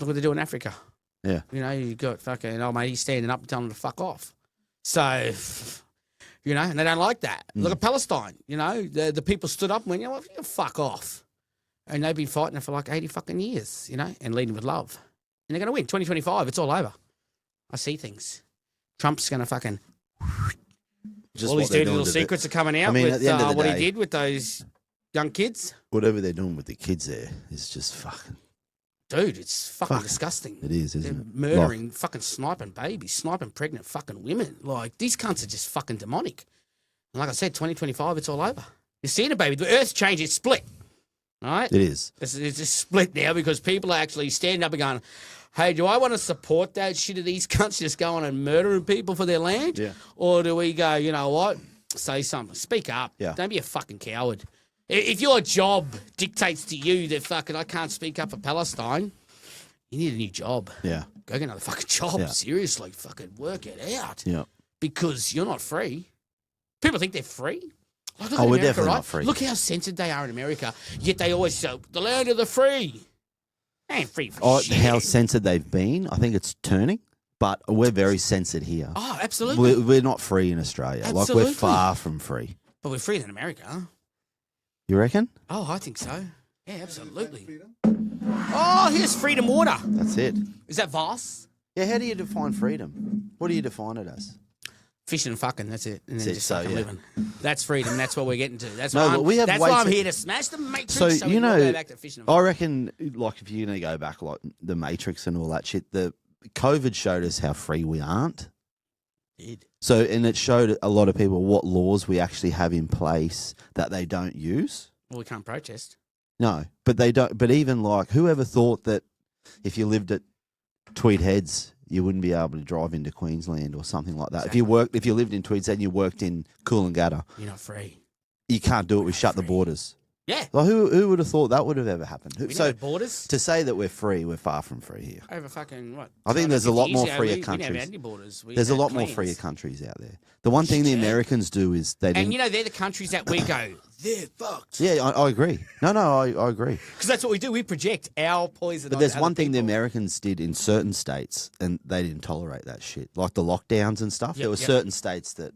what they do in Africa. Yeah. You know, you got fucking old mate, he's standing up and telling them to fuck off. So, you know, and they don't like that. Look at Palestine. You know, the people stood up and went, you know what, you fuck off. And they've been fighting it for like 80 fucking years, you know, and leading with love. And they're going to win. 2025, it's all over. I see things. Trump's going to fucking... Just all these dirty little secrets are coming out with what he did with those young kids. Whatever they're doing with the kids there is just fucking... Dude, it's fucking disgusting. It is, isn't it? Murdering, fucking sniping babies, sniping pregnant fucking women. Like, these cunts are just fucking demonic. And like I said, 2025, it's all over. You're seeing it, baby. The Earth's changed. It's split. All right? It is. It's just split now because people are actually standing up and going, hey, do I want to support that shit of these cunts just going and murdering people for their land? Yeah. Or do we go, you know what? Say something. Speak up. Yeah. Don't be a fucking coward. If your job dictates to you that fucking I can't speak up for Palestine, you need a new job. Yeah. Go get another fucking job. Yeah. Seriously. Fucking work it out. Yeah. Because you're not free. People think they're free. Like, look Oh, at we're America, definitely right? not free. Look how censored they are in America. Yet they always say, the land of the free. They ain't free for Oh, shit. how censored they've been. I think it's turning, but we're very censored here. Oh, absolutely. We're not free in Australia. Absolutely. Like, we're far from free. But we're freer than America. You reckon? Oh, I think so. Yeah, absolutely. Oh, here's freedom water. That's it. Is that Voss? Yeah, how do you define freedom? What do you define it as? Fishing and fucking, that's it. And then That's it, just so, fucking yeah. living. That's freedom. That's what we're getting to. That's No, why but we have that's way why I'm too- here to smash the matrix So, so we you can all know, go back to fishing and I fucking. reckon, like, if you're going to go back, like, the Matrix and all that shit, the COVID showed us how free we aren't. Did. So, and it showed a lot of people what laws we actually have in place that they don't use. Well, we can't protest. No, but they don't. But even like, whoever thought that if you lived at Tweed Heads, you wouldn't be able to drive into Queensland or something like that. Exactly. If you lived in Tweed Heads and you worked in Coolangatta, You're not free. you can't do it. We shut the free. borders. Yeah. Like, who would have thought that would have ever happened? We don't So have borders. to say that we're free, we're far from free here. Over fucking what? I think there's a lot 250 more years ago, freer we didn't have countries. any borders. We There's a had lot more clans. freer countries out there. The one thing the Americans do is they didn't. And you know, they're the countries that we go, they're fucked. Yeah, I agree. No, I agree. Because that's what we do. We project our poison. But there's on one other thing the people. Americans did in certain states, and they didn't tolerate that shit, like the lockdowns and stuff. Yep, There were yep. certain states that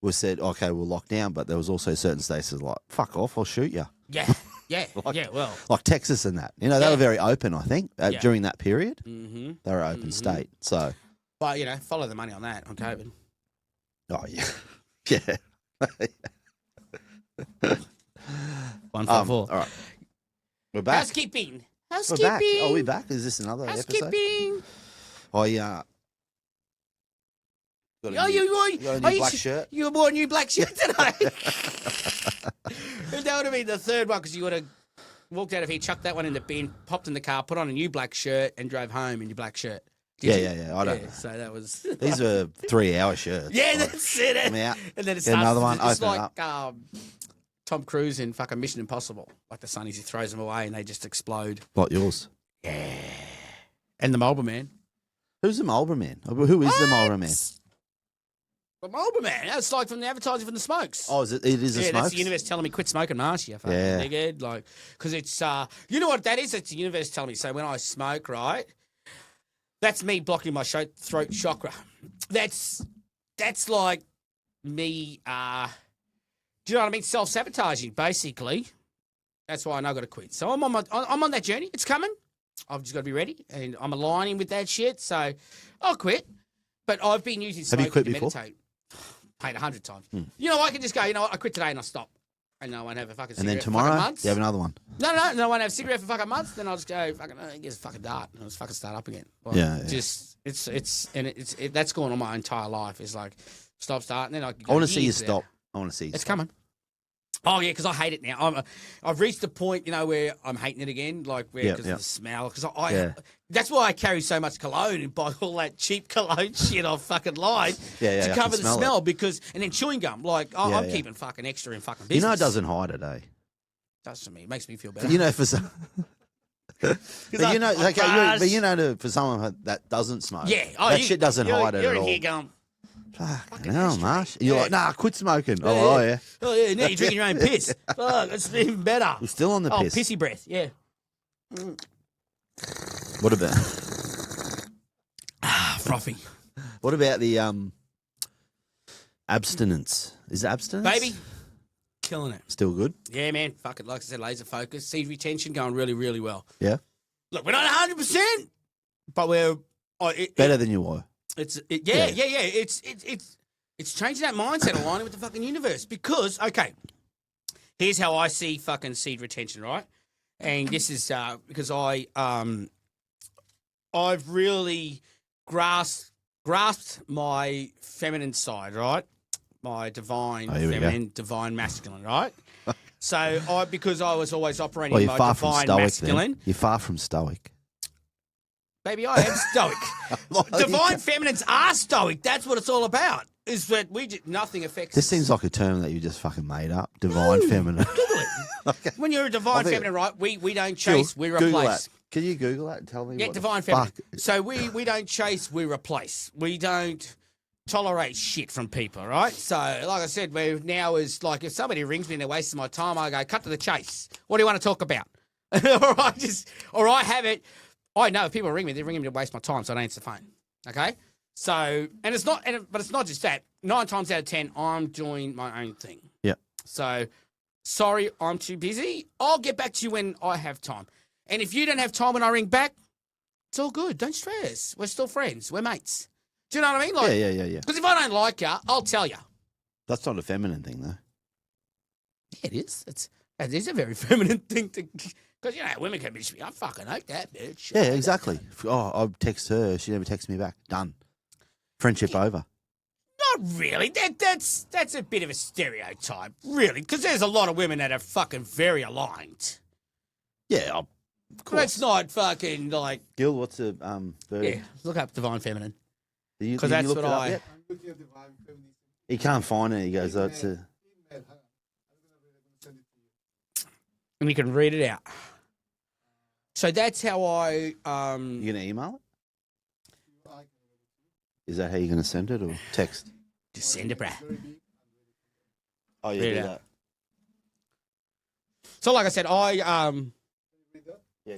were said, okay, we'll lock down, but there was also certain states that were like, fuck off, I'll shoot you. Yeah, yeah, Like- yeah. Well, Like Texas and that. You know, they Yeah. were very open, I think, Yeah. during that period. mm-hmm. They were an open state. So, But you know, follow the money on that on COVID. oh, yeah. Yeah. 154. All right. We're back. Housekeeping. We're Housekeeping. back. Are we back? Is this another episode? Housekeeping. Got Oh, a you new black you, shirt? You wore a new black shirt today. That would have been the third one because you would have walked out of here, chucked that one in the bin, popped in the car, put on a new black shirt, and drove home in your black shirt. Did you? Yeah. I don't know. So that was. These are 3-hour shirts. Yeah, Like, that's it. I'm out. And then it Get starts another one, It's open it like Tom Cruise in fucking Mission Impossible. Like the Sunnies, he throws them away and they just explode. Like yours. Yeah. And the Marlboro Man. Who's the Marlboro Man? Who is the Marlboro Man? The Marlboro Man. That's like from the advertising from the smokes. Oh, it is a Yeah, smoke? that's the universe telling me quit smoking, Marsh. You fucking Yeah. dickhead. Like, because it's you know what that is? It's the universe telling me. So when I smoke, right, that's me blocking my throat chakra. That's like me. Do you know what I mean? Self-sabotaging, basically. That's why I know I've got to quit. So I'm on that journey. It's coming. I've just got to be ready, and I'm aligning with that shit. So I'll quit. But I've been using Have smoking you quit to before? meditate. Paid 100 times. You know, I can just go, you know what, I quit today and I'll stop. And I won't have a fucking And cigarette then for fucking tomorrow, months. you have another one. No, I won't have a cigarette for fucking months. Then I'll just go, fucking, I guess fucking dart. And I'll just fucking start up again. Like, Yeah. Just, that's going on my entire life. It's like, stop, start, and then I can go I want to see you years without- stop. I want to see you It's stop. coming. Oh yeah, because I hate it now. I've reached the point, you know, where I'm hating it again, like where because of the smell. Because that's why I carry so much cologne and buy all that cheap cologne shit off fucking line Yeah, to I cover can the smell smell. it. Because and then chewing gum, like I'm keeping fucking extra in fucking business. You know it doesn't hide it, eh? Does to me. It makes me feel better. You know, for some... But you know, for someone that doesn't smoke, that shit doesn't hide it You're at in all. here going, Fucking hell, Marsh. You're Yeah. like, nah, quit smoking. Oh, yeah. oh yeah, now you're drinking your own piss. Fuck, that's even better. You're still on the Oh, piss. pissy breath, yeah. What about Frothy. what about the abstinence? Is it abstinence? Baby, killing it. Still good? Yeah, man. Fuck it. Like I said, laser focus. Seed retention going really, really well. Yeah. Look, we're not 100%, but we're... Better than you were. Yeah. It's changing that mindset, aligning with the fucking universe. Because, okay, here's how I see fucking seed retention, right? And this is because I've really grasped my feminine side, right? My divine feminine, divine masculine, right? So because I was always operating in my divine masculine. Then. You're far from stoic. Baby, I am stoic. Divine feminines are stoic. That's what it's all about. Is that nothing affects This us. seems like a term that you just fucking made up. Divine feminine. Google it. Okay. When you're a divine feminine, right, we don't chase, we Google replace. that. Can you Google that and tell me Yeah, what divine feminine. So we don't chase, we replace. We don't tolerate shit from people, right? So, like I said, we're now is like if somebody rings me and they're wasting my time, I go, cut to the chase. What do you want to talk about? or I have it. I know if people ring me, they're ringing me to waste my time, so I don't answer the phone. Okay? So, but it's not just that. 9 times out of 10, I'm doing my own thing. Yeah. So, sorry, I'm too busy. I'll get back to you when I have time. And if you don't have time when I ring back, it's all good. Don't stress. We're still friends. We're mates. Do you know what I mean? Like, yeah. Because if I don't like you, I'll tell you. That's not a feminine thing, though. Yeah, it is. It is a very feminine thing to... Because, women can be... I fucking hate that bitch. Yeah, exactly. Oh, I'll text her. She never texts me back. Done. Friendship over. Not really. That's a bit of a stereotype, really. Because there's a lot of women that are fucking very aligned. Yeah, of course. That's not fucking like... Gil, what's a bird? Yeah, look up divine feminine. Because that's what I... I'm looking at divine feminine. He can't find it. He goes, oh, it's a... Email her. I'm going to send it to you. And you can read it out. So that's how I... You going to email it? I can Is that how you're going to send it or text? Just send it, bruh. very big. Oh, yeah, Read do it out. that. So like I said, Read that. Yeah.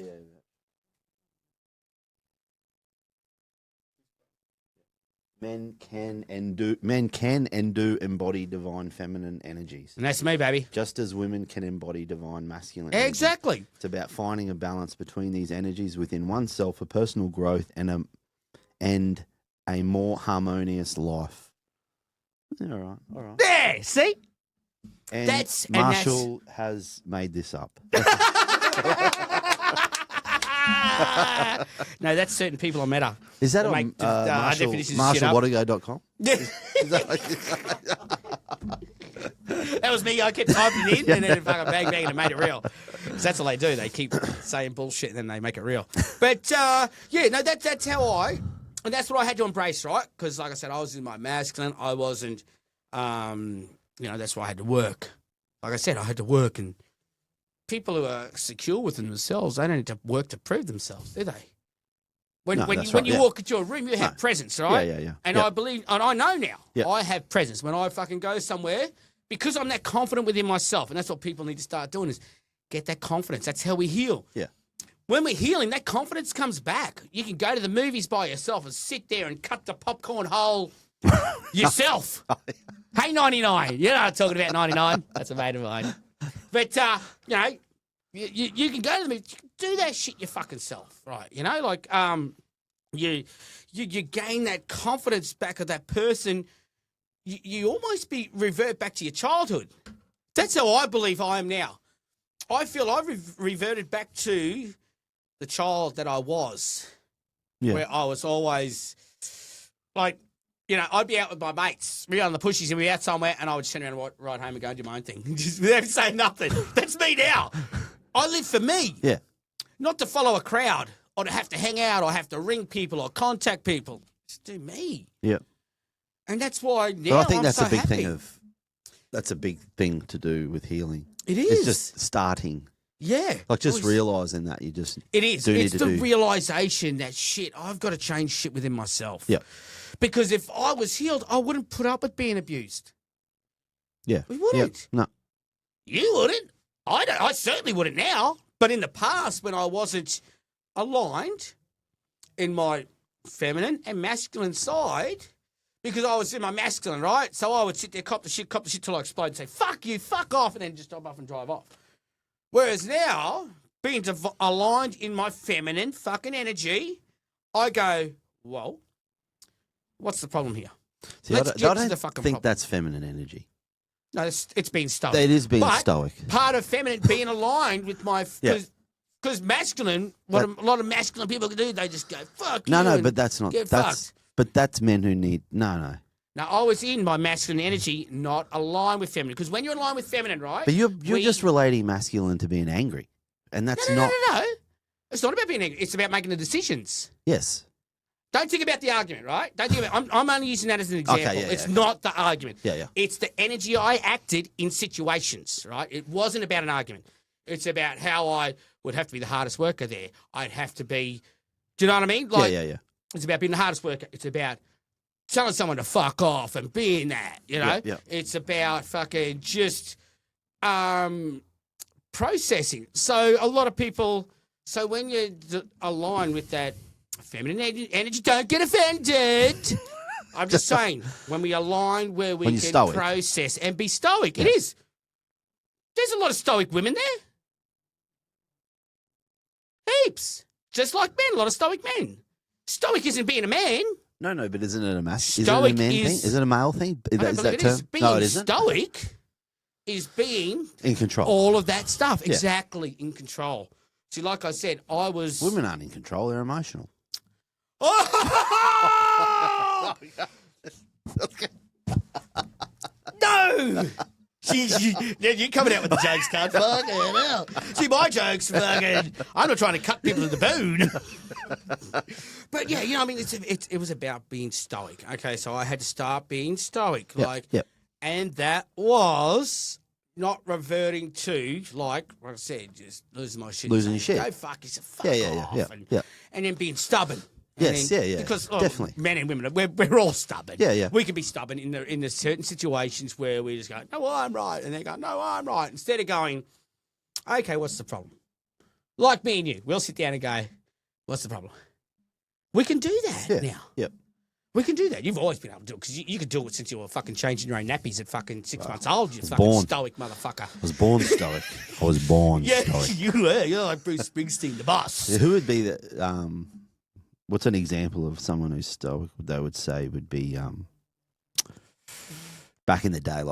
Men can and do embody divine feminine energies, And that's me, baby. just as women can embody divine masculine energies. Exactly. It's about finding a balance between these energies within oneself for personal growth and a more harmonious life. Yeah, all right. There, see? And That's- Marshall has made this up. No, that's certain people on Meta. Is that They'll on make definitions shit up. MarshallWatergo.com? That was me. I kept typing it in and then fucking bang, and it made it real. 'Cause that's all they do. They keep saying bullshit and then they make it real. But, that's how and that's what I had to embrace, right? Because, like I said, I was in my masculine. I wasn't, that's why I had to work. Like I said, I had to work. And people who are secure within themselves, they don't need to work to prove themselves, do they? When you walk into a room, you have presence, right? Yeah. And I believe, and I know now, Yeah. I have presence. When I fucking go somewhere, because I'm that confident within myself, and that's what people need to start doing is get that confidence. That's how we heal. Yeah. When we're healing, that confidence comes back. You can go to the movies by yourself and sit there and cut the popcorn hole yourself. Hey, 99. You know I'm talking about 99. That's a mate of mine. But, you can go to the movies. You can do that shit your fucking self, right? You gain that confidence back of that person. You almost revert back to your childhood. That's how I believe I am now. I feel I've reverted back to the child that I was, where I was always like, I'd be out with my mates, be on the pushies, and we'd be out somewhere, and I would just turn around and ride home and go and do my own thing, just without saying nothing. That's me now. I live for me, not to follow a crowd or to have to hang out or have to ring people or contact people. Just do me. Yeah. And that's why now But I think I'm that's so a big happy. that's a big thing to do with healing. It is. It's just starting. Yeah. Like just Always- realising that you just It is. do It's need to the do. realization that shit, I've got to change shit within myself. Yeah. Because if I was healed, I wouldn't put up with being abused. Yeah. We wouldn't. No. You wouldn't. I certainly wouldn't now. But in the past, when I wasn't aligned, in my feminine and masculine side because I was in my masculine, right? So I would sit there, cop the shit till I explode and say, fuck you, fuck off, and then just stop off and drive off. Whereas now, being aligned in my feminine fucking energy, I go, whoa, what's the problem here? See, Let's I get to don't the fucking think problem. that's feminine energy. No, it's being stoic. It is being But stoic. part of feminine being aligned with my... Yeah. Because masculine, what a lot of masculine people can do, they just go, fuck No, you. no, and but that's not. get That's fucked. but that's men who need. No. Now, I was in my masculine energy, not aligned with feminine. Because when you're aligned with feminine, right? But you're just relating masculine to being angry, and that's not. No. It's not about being angry. It's about making the decisions. Yes. Don't think about the argument, right? Don't think about. I'm only using that as an example. Okay, yeah, It's yeah. not the argument. Yeah. It's the energy I acted in situations, right? It wasn't about an argument. It's about how I would have to be the hardest worker there. I'd have to be. Do you know what I mean? Like, Yeah. It's about being the hardest worker. It's about telling someone to fuck off and being that, you know? Yeah. It's about fucking just processing. So a lot of people, so when you align with that feminine energy, don't get offended. I'm just saying, when we align where we When can you're stoic. process and be stoic, Yeah. it is. There's a lot of stoic women there. Heaps. Just like men, a lot of stoic men. Stoic isn't being a man. No, but isn't it a is it a Stoic man thing? is- Is it a male thing? I don't Is believe that it is. term? Being No, it isn't. stoic is being In control. all of that stuff. Yeah. Exactly in control. See, like I said, I was. Women aren't in control; they're emotional. Oh! No! You're coming out with the jokes, cunt. Fucking hell. See, my jokes, fucking. I'm not trying to cut people to the bone. But yeah, you know, I mean, it was about being stoic. Okay, so I had to start being stoic. Yep. And that was not reverting to, like I said, just losing my shit. Losing your saying, shit. Go fuck yourself. Fuck off. Yeah. And then being stubborn. Yes, And then- yeah, Because definitely. men and women, we're all stubborn. Yeah. We can be stubborn in the certain situations where we just go, no, I'm right. And they go, no, I'm right. Instead of going, okay, what's the problem? Like me and you, we'll sit down and go, what's the problem? We can do that now. Yep. We can do that. You've always been able to do it because you could do it since you were fucking changing your own nappies at fucking 6 months old, you fucking born. stoic motherfucker. I was born stoic. I was born Yeah, stoic. you were. You're like Bruce Springsteen, the boss. Who would be the? What's an example of someone who's stoic? They would say would be back in the day.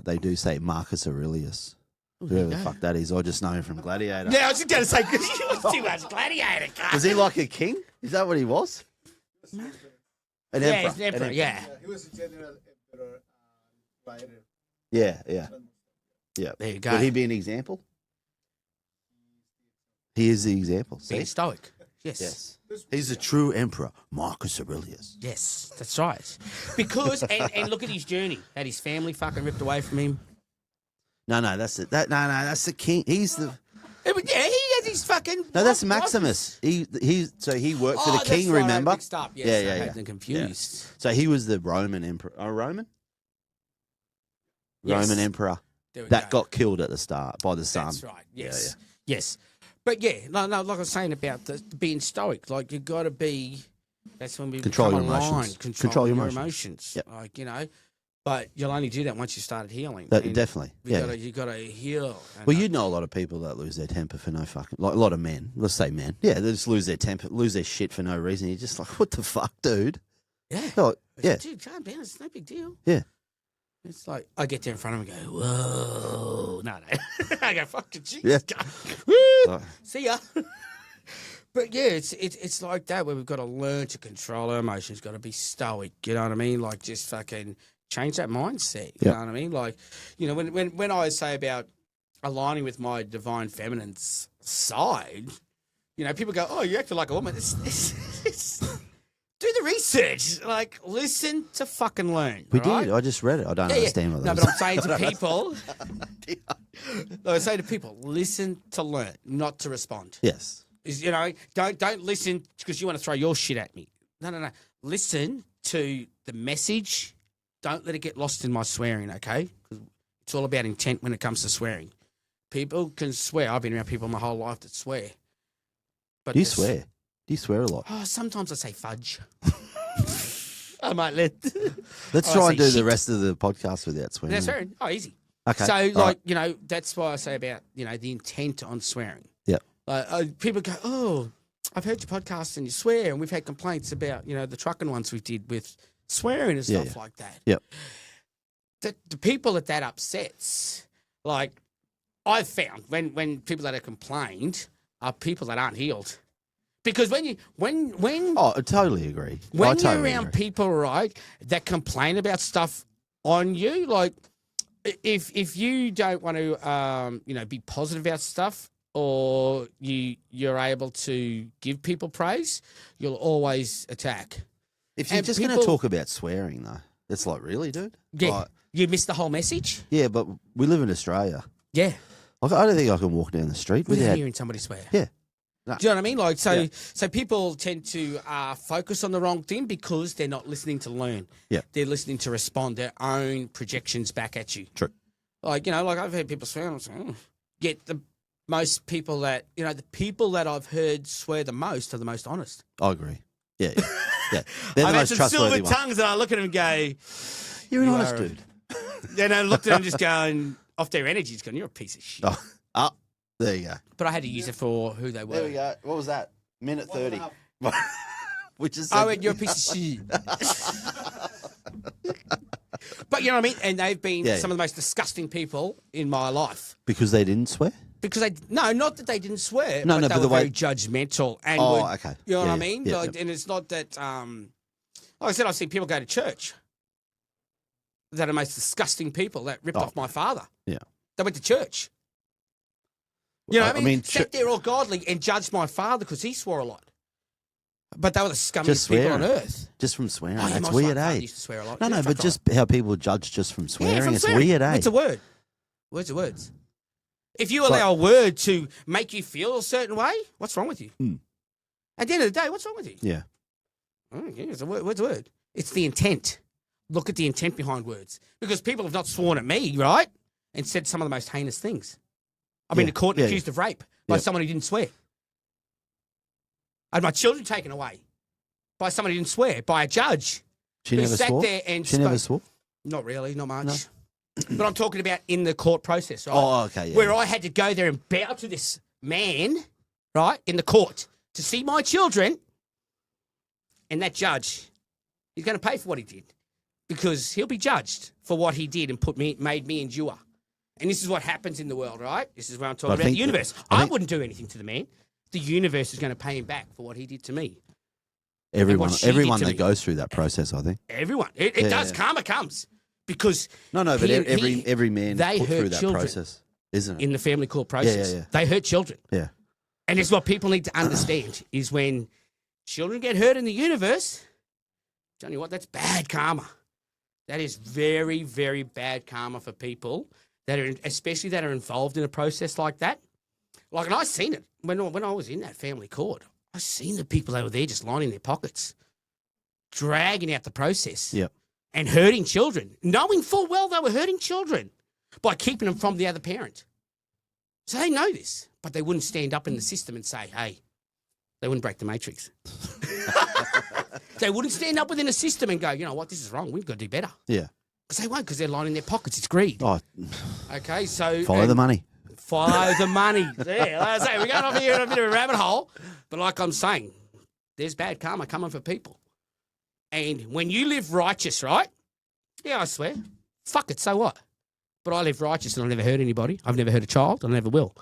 They do say Marcus Aurelius. Whoever the fuck that is, I just know him from Gladiator. Yeah, I was just going to say, because you was too much gladiator. cunt. Was he like a king? Is that what he was? An Yeah, emperor. he's an emperor, yeah. He was a general emperor writer. Yeah. There you go. Would he be an example? He is the example. See? Being stoic. Yes. Yes. He's a true emperor, Marcus Aurelius. Yes, that's right. Because, and look at his journey. Had his family fucking ripped away from him. No, that's that's the king. He's the Yeah, he has his fucking. no, that's Maximus. He worked for the that's king. right, I Remember? mixed up. Yes, Yeah. I had them confused. So he was the Roman emperor. Roman emperor There we that go. got killed at the start by the sun. That's right. Yes. Yes. But yeah, no, like I was saying about being stoic, like you got to be. That's when we Control become your aligned. emotions. Control your emotions. emotions. Yep. Like but you'll only do that once you started healing. That, And definitely. Yeah. You got to heal. And Well, you know a lot of people that lose their temper for no fucking, like a lot of men. Let's say men. Yeah, they just lose their temper, lose their shit for no reason. You're just like, what the fuck, dude? yeah. Oh, yeah, Dude, calm down. It's no big deal. yeah. It's like I get there in front of him and go, whoa, no. I go, fuck the Jesus. Yeah. Woo, Like, see ya. But yeah, it's like that where we've got to learn to control our emotions. Got to be stoic. You know what I mean? Like just fucking change that mindset. You Yep. know what I mean? Like, you know, when I say about aligning with my divine feminine's side, you know, people go, "Oh, you acting like a woman." It's do the research. Like, listen to fucking learn. we all right? did. I just read it. I don't Yeah, understand what No, that but is. I'm saying to people, I say to people, listen to learn, not to respond. Yes. You know, don't listen because you want to throw your shit at me. No. Listen to the message. Don't let it get lost in my swearing, okay? 'Cause it's all about intent when it comes to swearing. People can swear. I've been around people my whole life that swear. But You the- swear. Do you swear a lot? Oh, sometimes I say fudge. I might Let's I try say and do the shit. rest of the podcast without swearing. That's swearing. Oh, easy. Okay. So, all like, right. you know, that's why I say about, you know, the intent on swearing. Yep. People go, oh, I've heard your podcast and you swear. And we've had complaints about, you know, the trucking ones we did with swearing and stuff like that. Yep. The people that upsets, like, I've found when people that have complained are people that aren't healed. Because when Oh, I totally agree. when I you're totally around agree. people, right, that complain about stuff on you, like if you don't want to, you know, be positive about stuff, or you're able to give people praise, you'll always attack. If you're and just going to people- talk about swearing, though, it's like, really, dude? Yeah, Like, you miss the whole message. yeah, but we live in Australia. Yeah, Like, I don't think I can walk down the street without without. hearing somebody swear. Yeah. No. Do you know what I mean? Like, so Yeah. so people tend to focus on the wrong thing because they're not listening to learn. Yeah. They're listening to respond their own projections back at you. True. Like, you know, like I've heard people swear, and I'm saying, yet the most people that, you know, the people that I've heard swear the most are the most honest. I agree. Yeah, yeah. yeah. They're the I've had most some trustworthy silver ones. tongues, and I look at them and go, You're an You honest are- dude. then I looked at them just going, off their energy, just going, you're a piece of shit. Oh, there you go. But I had to use it for who they were. There we go. What was that? Minute 30. Which is. I went, you're a piece of shit. But you know what I mean? And they've been Yeah. some of the most disgusting people in my life. Because they didn't swear? Because not that they didn't swear, No, but no, they but were the way- very judgmental. And Oh, would- okay. You know Yeah, what I yeah, mean? yeah, Like, yeah. and it's not that, like I said, I see people go to church that are most disgusting people that ripped Oh. off my father. Yeah. They went to church. You know what I mean? chu- Sat there all godly and judged my father because he swore a lot. But they were the scummiest Just people on swearing. earth. just from swearing. Oh, yeah, That's my weird, father eh? used to swear a lot. No, Yeah, no, fuck but just how people judge just from swearing. from It's swearing. weird, eh? It's a word. Words are words. If you allow a word to make you feel a certain way, what's wrong with you? Mm. At the end of the day, what's wrong with you? Yeah. Oh, yeah, it's a word. Word's a word. It's the intent. Look at the intent behind words. Because people have not sworn at me, right? And said some of the most heinous things. I've been Yeah, to court and yeah, accused of rape by Yeah. someone who didn't swear. I had my children taken away by someone who didn't swear, by a judge She who never sat swore? there and She never spoke. swore? Not really, not much. No. But I'm talking about in the court process, right? Oh, okay. Yeah, Where yeah. I had to go there and bow to this man, right, in the court to see my children. And that judge, he's going to pay for what he did because he'll be judged for what he did and made me endure. And this is what happens in the world, right? This is what I'm talking I about. The think- universe. I I think- wouldn't do anything to the man. The universe is going to pay him back for what he did to me. Everyone, what she did everyone to that me. goes through that process, I think. Everyone. It Yeah, does. yeah. Karma comes because No, but He- every man they put hurt through that children process, isn't it? in the family court process, yeah. they hurt children. Yeah. And it's what people need to understand is when children get hurt in the universe, tell you what, that's bad karma. That is very, very bad karma for people that are, especially that are involved in a process like that. Like, and I seen it when I was in that family court. I seen the people that were there just lining their pockets, dragging out the process, Yep. and hurting children, knowing full well they were hurting children by keeping them from the other parent. So they know this, but they wouldn't stand up in the system and say, hey, they wouldn't break the matrix. They wouldn't stand up within the system and go, you know what, this is wrong. We've got to do better. Yeah. Because they won't, because they're lining their pockets. It's greed. Oh, Okay, so... follow and the money. Follow the money. Yeah, like I say, we're going off here in a bit of a rabbit hole. But like I'm saying, there's bad karma coming for people. And when you live righteous, right? Yeah, I swear. Fuck it, so what? But I live righteous and I never hurt anybody. I've never hurt a child. I never will.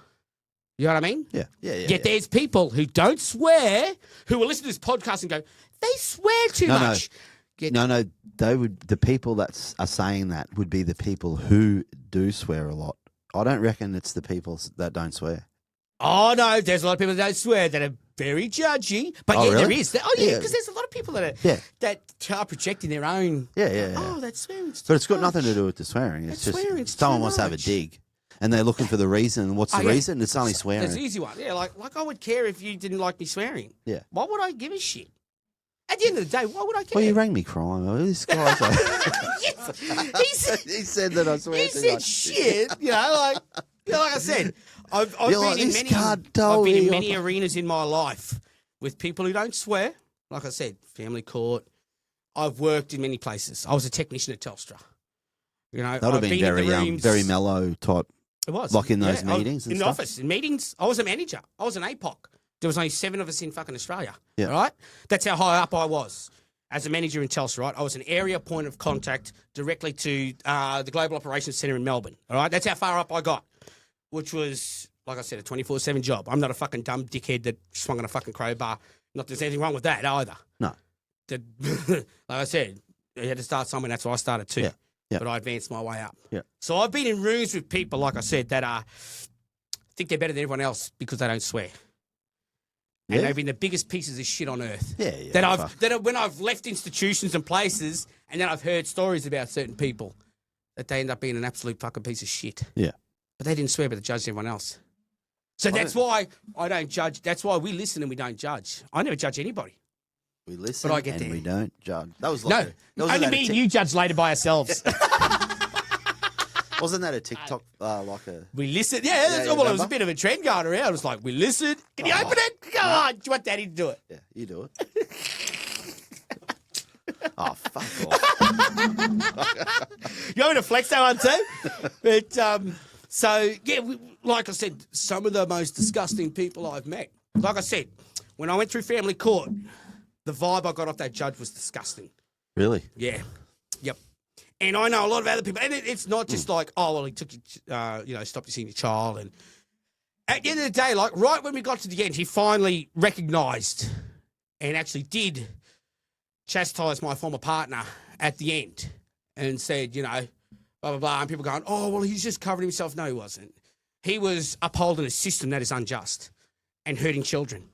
You know what I mean? Yeah. Yeah. Yeah. Yet there's people who don't swear who will listen to this podcast and go, they swear too No, much. No, the people that are saying that would be the people who do swear a lot. I don't reckon it's the people that don't swear. Oh, no, there's a lot of people that don't swear that are very judgy. But Oh, yeah, really? there is. Oh, yeah, Yeah. because there's a lot of people that are, Yeah. that are projecting their own. Yeah, yeah, yeah. Oh, that's swearing. But it's got nothing to do with the swearing. It's It's just swearing, it's someone too wants to have a much. dig, and they're looking for the reason. What's the Oh, yeah. reason? It's only swearing. That's the easy one. Yeah, like I would care if you didn't like me swearing. Yeah. Why would I give a shit? At the end of the day, why would I care? Well, you rang me crying. Oh, this guy's Yes. He said, he said that I swear you too said much. shit. Like I said, I've You're been like, in this many, card I've told been in me many off. arenas in my life with people who don't swear. Like I said, family court. I've worked in many places. I was a technician at Telstra. You know, That would have I've been in the very rooms. very mellow type. It was. Like in those I was meetings and in stuff? the office, in meetings. I was a manager. I was an APOC. There was only 7 of us in fucking Australia. Yeah. All right? That's how high up I was as a manager in Telstra, right? I was an area point of contact directly to the Global Operations Centre in Melbourne. All right? That's how far up I got, which was, like I said, a 24/7 job. I'm not a fucking dumb dickhead that swung on a fucking crowbar. Not that there's anything wrong with that either. No. Like I said, you had to start somewhere. That's why I started too. Yeah. Yeah. But I advanced my way up. Yeah. So I've been in rooms with people, like I said, that think they're better than everyone else because they don't swear. And Yeah. they've been the biggest pieces of shit on earth. Yeah, yeah. When I've left institutions and places, and then I've heard stories about certain people that they end up being an absolute fucking piece of shit. Yeah. But they didn't swear, but they judged everyone else. So that's why I don't judge. That's why we listen and we don't judge. I never judge anybody. We listen But I get and there. we don't judge. That was No, like only me and you judge later by ourselves. Wasn't that a TikTok like a? We listen. Yeah, Yeah, you well, it was a remember? bit of a trend going around. It was like, we listen. Can you open it? Come on. Do you want Daddy to do it? Yeah, you do it. Oh, fuck off. You want me to flex that one too? But, so, yeah, like I said, some of the most disgusting people I've met. Like I said, when I went through family court, the vibe I got off that judge was disgusting. Really? Yeah. Yep. And I know a lot of other people, and it's not just like, oh, well, he took you, stopped you seeing your child. And at the end of the day, like right when we got to the end, he finally recognised and actually did chastise my former partner at the end and said, blah, blah, blah. And people going, oh, well, he's just covering himself. No, he wasn't. He was upholding a system that is unjust and hurting children.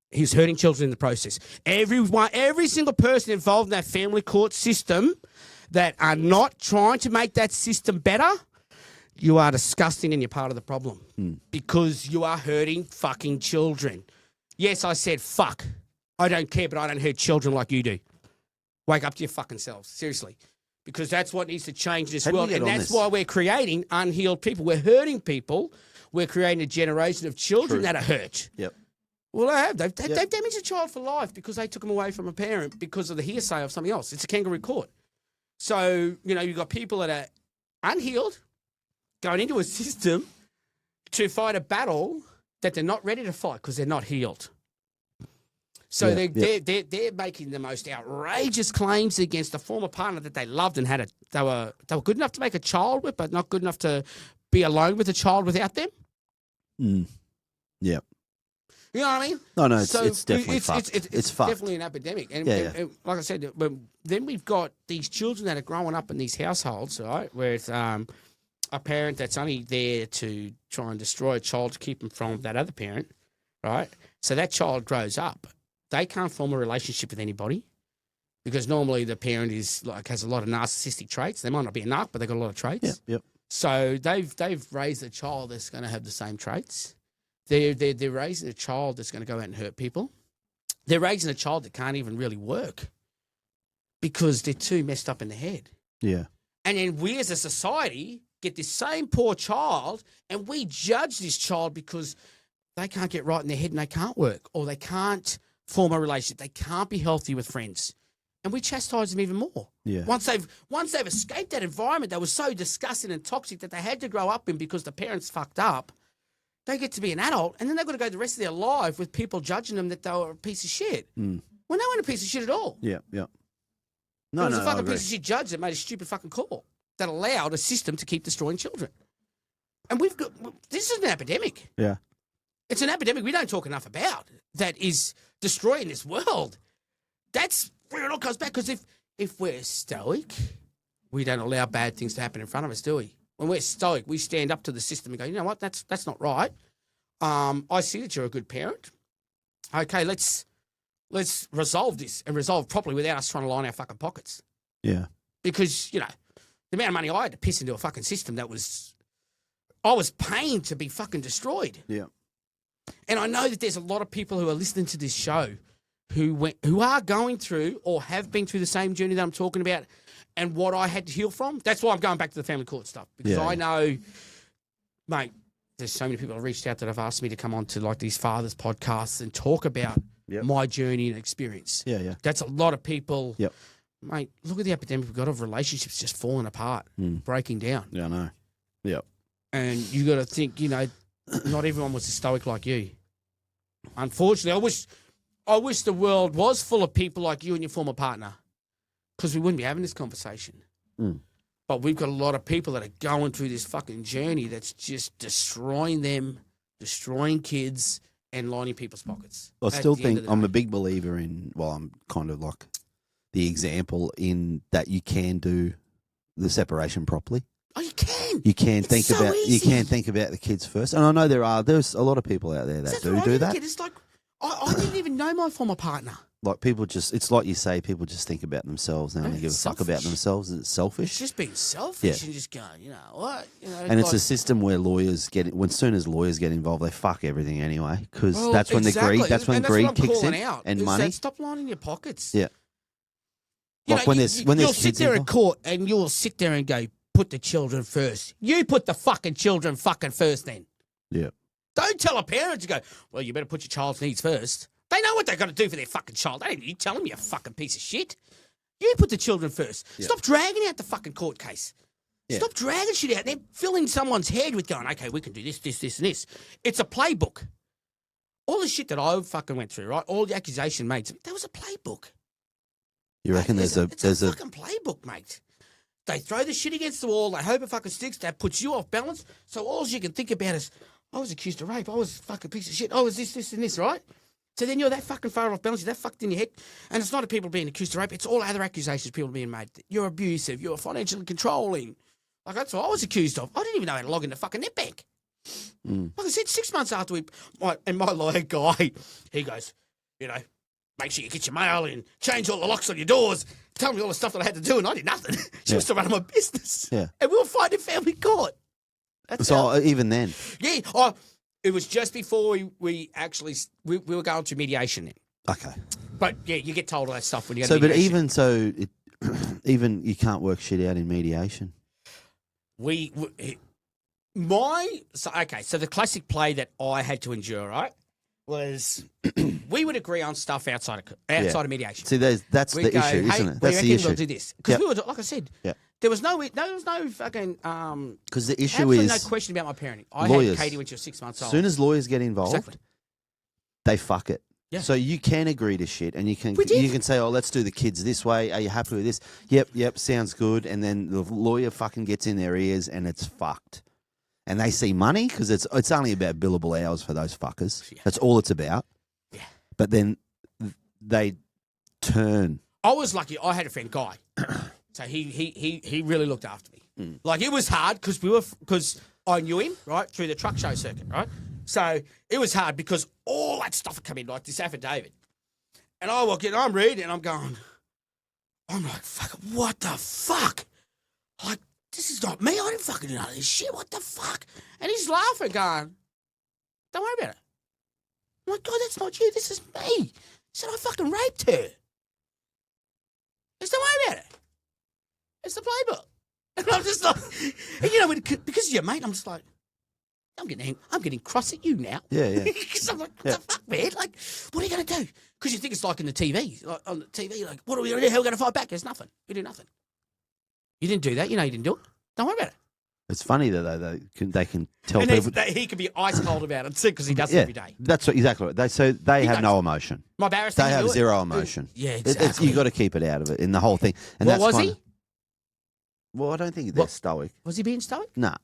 He was hurting children in the process. Every single person involved in that family court system that are not trying to make that system better, you are disgusting and you're part of the problem because you are hurting fucking children. Yes, I said fuck. I don't care, but I don't hurt children like you do. Wake up to your fucking selves, seriously, because that's what needs to change in this How do we world, get and on that's this? why we're creating unhealed people. We're hurting people. We're creating a generation of children that are hurt. Yep. Well, they have. They've damaged a child for life because they took him away from a parent because of the hearsay of something else. It's a kangaroo court. So, you've got people that are unhealed going into a system to fight a battle that they're not ready to fight because they're not healed. So they're making the most outrageous claims against a former partner that they loved and they were good enough to make a child with, but not good enough to be alone with a child without them. Yeah. You know what I mean? No, it's definitely fucked. It's fucked. Definitely an epidemic. And, Yeah. and like I said, then we've got these children that are growing up in these households, right, where it's a parent that's only there to try and destroy a child to keep them from that other parent, right? So that child grows up. They can't form a relationship with anybody because normally the parent has a lot of narcissistic traits. They might not be a narc, but they've got a lot of traits. Yep. So they've raised a child that's going to have the same traits. They're raising a child that's going to go out and hurt people. They're raising a child that can't even really work because they're too messed up in the head. Yeah. And then we as a society get this same poor child and we judge this child because they can't get right in their head and they can't work or they can't form a relationship. They can't be healthy with friends. And we chastise them even more. Yeah. Once they've escaped that environment that was so disgusting and toxic that they had to grow up in because the parents fucked up, they get to be an adult, and then they've got to go the rest of their life with people judging them that they were a piece of shit. Well, they weren't a piece of shit at all. Yeah. It was a fucking piece of shit judge that made a stupid fucking call that allowed a system to keep destroying children. And this is an epidemic. Yeah. It's an epidemic we don't talk enough about that is destroying this world. That's where it all comes back, because if we're stoic, we don't allow bad things to happen in front of us, do we? When we're stoic, we stand up to the system and go, you know what, that's not right. I see that you're a good parent. Okay, let's resolve this and resolve properly without us trying to line our fucking pockets. Yeah. Because, the amount of money I had to piss into a fucking system I was paying to be fucking destroyed. Yeah. And I know that there's a lot of people who are listening to this show who are going through or have been through the same journey that I'm talking about and what I had to heal from. That's why I'm going back to the family court stuff, because I know, mate, there's so many people who have reached out that have asked me to come on to like these fathers podcasts and talk about Yep. my journey and experience. Yeah. That's a lot of people. Yep. Mate, look at the epidemic we've got of relationships just falling apart, breaking down. Yeah, I know. Yep. And you got to think, not everyone was as stoic like you. Unfortunately, I wish the world was full of people like you and your former partner, because we wouldn't be having this conversation. But we've got a lot of people that are going through this fucking journey that's just destroying them, destroying kids, and lining people's pockets. I still think I'm a big believer in, I'm kind of like the example in that you can do the separation properly. Oh, you can. You can It's think so about easy. you can think about the kids first. And I know there's a lot of people out there that do that. It's like I didn't even know my former partner. Like people it's like you say, people just think about themselves. They only give a fuck about selfish. themselves. It's selfish. It's just being selfish Yeah. and just going, what? And it's a system where lawyers soon as lawyers get involved, they fuck everything anyway. Because Well, that's when exactly. that's when And greed what I'm kicks in calling out, and is money. that stop lining your pockets. Yeah. You Like know, when there's you'll kids sit there in involved. court and you'll sit there and go, put the children first. You put the fucking children fucking first then. Yeah. Don't tell a parent to go, well, you better put your child's needs first. They know what they're going to do for their fucking child. They don't need you tell them, you fucking piece of shit. You put the children first. Yeah. Stop dragging out the fucking court case. Yeah. Stop dragging shit out. They're filling someone's head with going, okay, we can do this, this, this, and this. It's a playbook. All the shit that I fucking went through, right? All the accusation made, that was a playbook. You reckon It's there's a a fucking playbook, mate. They throw the shit against the wall. They hope it fucking sticks. That puts you off balance. So all you can think about is, I was accused of rape. I was a fucking piece of shit. I was this, this, and this, right? So then you're that fucking far off balance. You're that fucked in your head. And it's not people being accused of rape. It's all other accusations people being made. You're abusive. You're financially controlling. Like, that's what I was accused of. I didn't even know how to log into fucking NetBank. Like I said, 6 months after my lawyer guy, he goes, make sure you get your mail in, change all the locks on your doors, tell me all the stuff that I had to do, and I did nothing. She was still running my business. Yeah. And we were fighting in family court. That's how, even then. yeah. It was just before we actually we were going to mediation then. Okay. But yeah, you get told all that stuff when you go So, to but mediation. even so, even you can't work shit out in mediation. So the classic play that I had to endure, right, was we would agree on stuff outside of mediation. See, that's We the go, issue, hey, isn't it? we That's reckon the issue. we'll do this because Yep. we were, like I said, Yeah. there was no fucking Because the issue absolutely is, no question about my parenting. I lawyers. had Katie when she was 6 months as old. soon as lawyers get involved, Exactly. they fuck it. Yeah. So you can agree to shit, and you can We did. say, "Oh, let's do the kids this way. Are you happy with this?" Yep, sounds good. And then the lawyer fucking gets in their ears, and it's fucked. And they see money because it's only about billable hours for those fuckers. Yeah. That's all it's about. Yeah. But then they turn. I was lucky. I had a friend, Guy. So he really looked after me. Like, it was hard because I knew him, right, through the truck show circuit, right? So it was hard because all that stuff had come in, like this affidavit. And I walk in, I'm reading, and I'm like, fuck, what the fuck? Like, this is not me. I didn't fucking know this shit. What the fuck? And he's laughing, going, don't worry about it. I'm like, God, that's not you. This is me. He said, I fucking raped her. He said, don't worry about it. It's the playbook. And I'm just like, and because you're mate, I'm just like, I'm getting cross at you now. Yeah. Because I'm like, what the fuck, man? Like, what are you going to do? Because you think it's like in the TV. Like, on the TV, like, what are we going to do? How are we going to fight back? There's nothing. We do nothing. You didn't do that. You know you didn't do it. Don't worry about it. It's funny that they can tell And people. he can be ice cold about it too because he does it every day. That's exactly right. They have does. no emotion. My barrister, They have zero emotion. Yeah, exactly. You got to keep it out of it in the whole thing. And What that's was he? Well, I don't think they're What? stoic. Was he being stoic? Nah.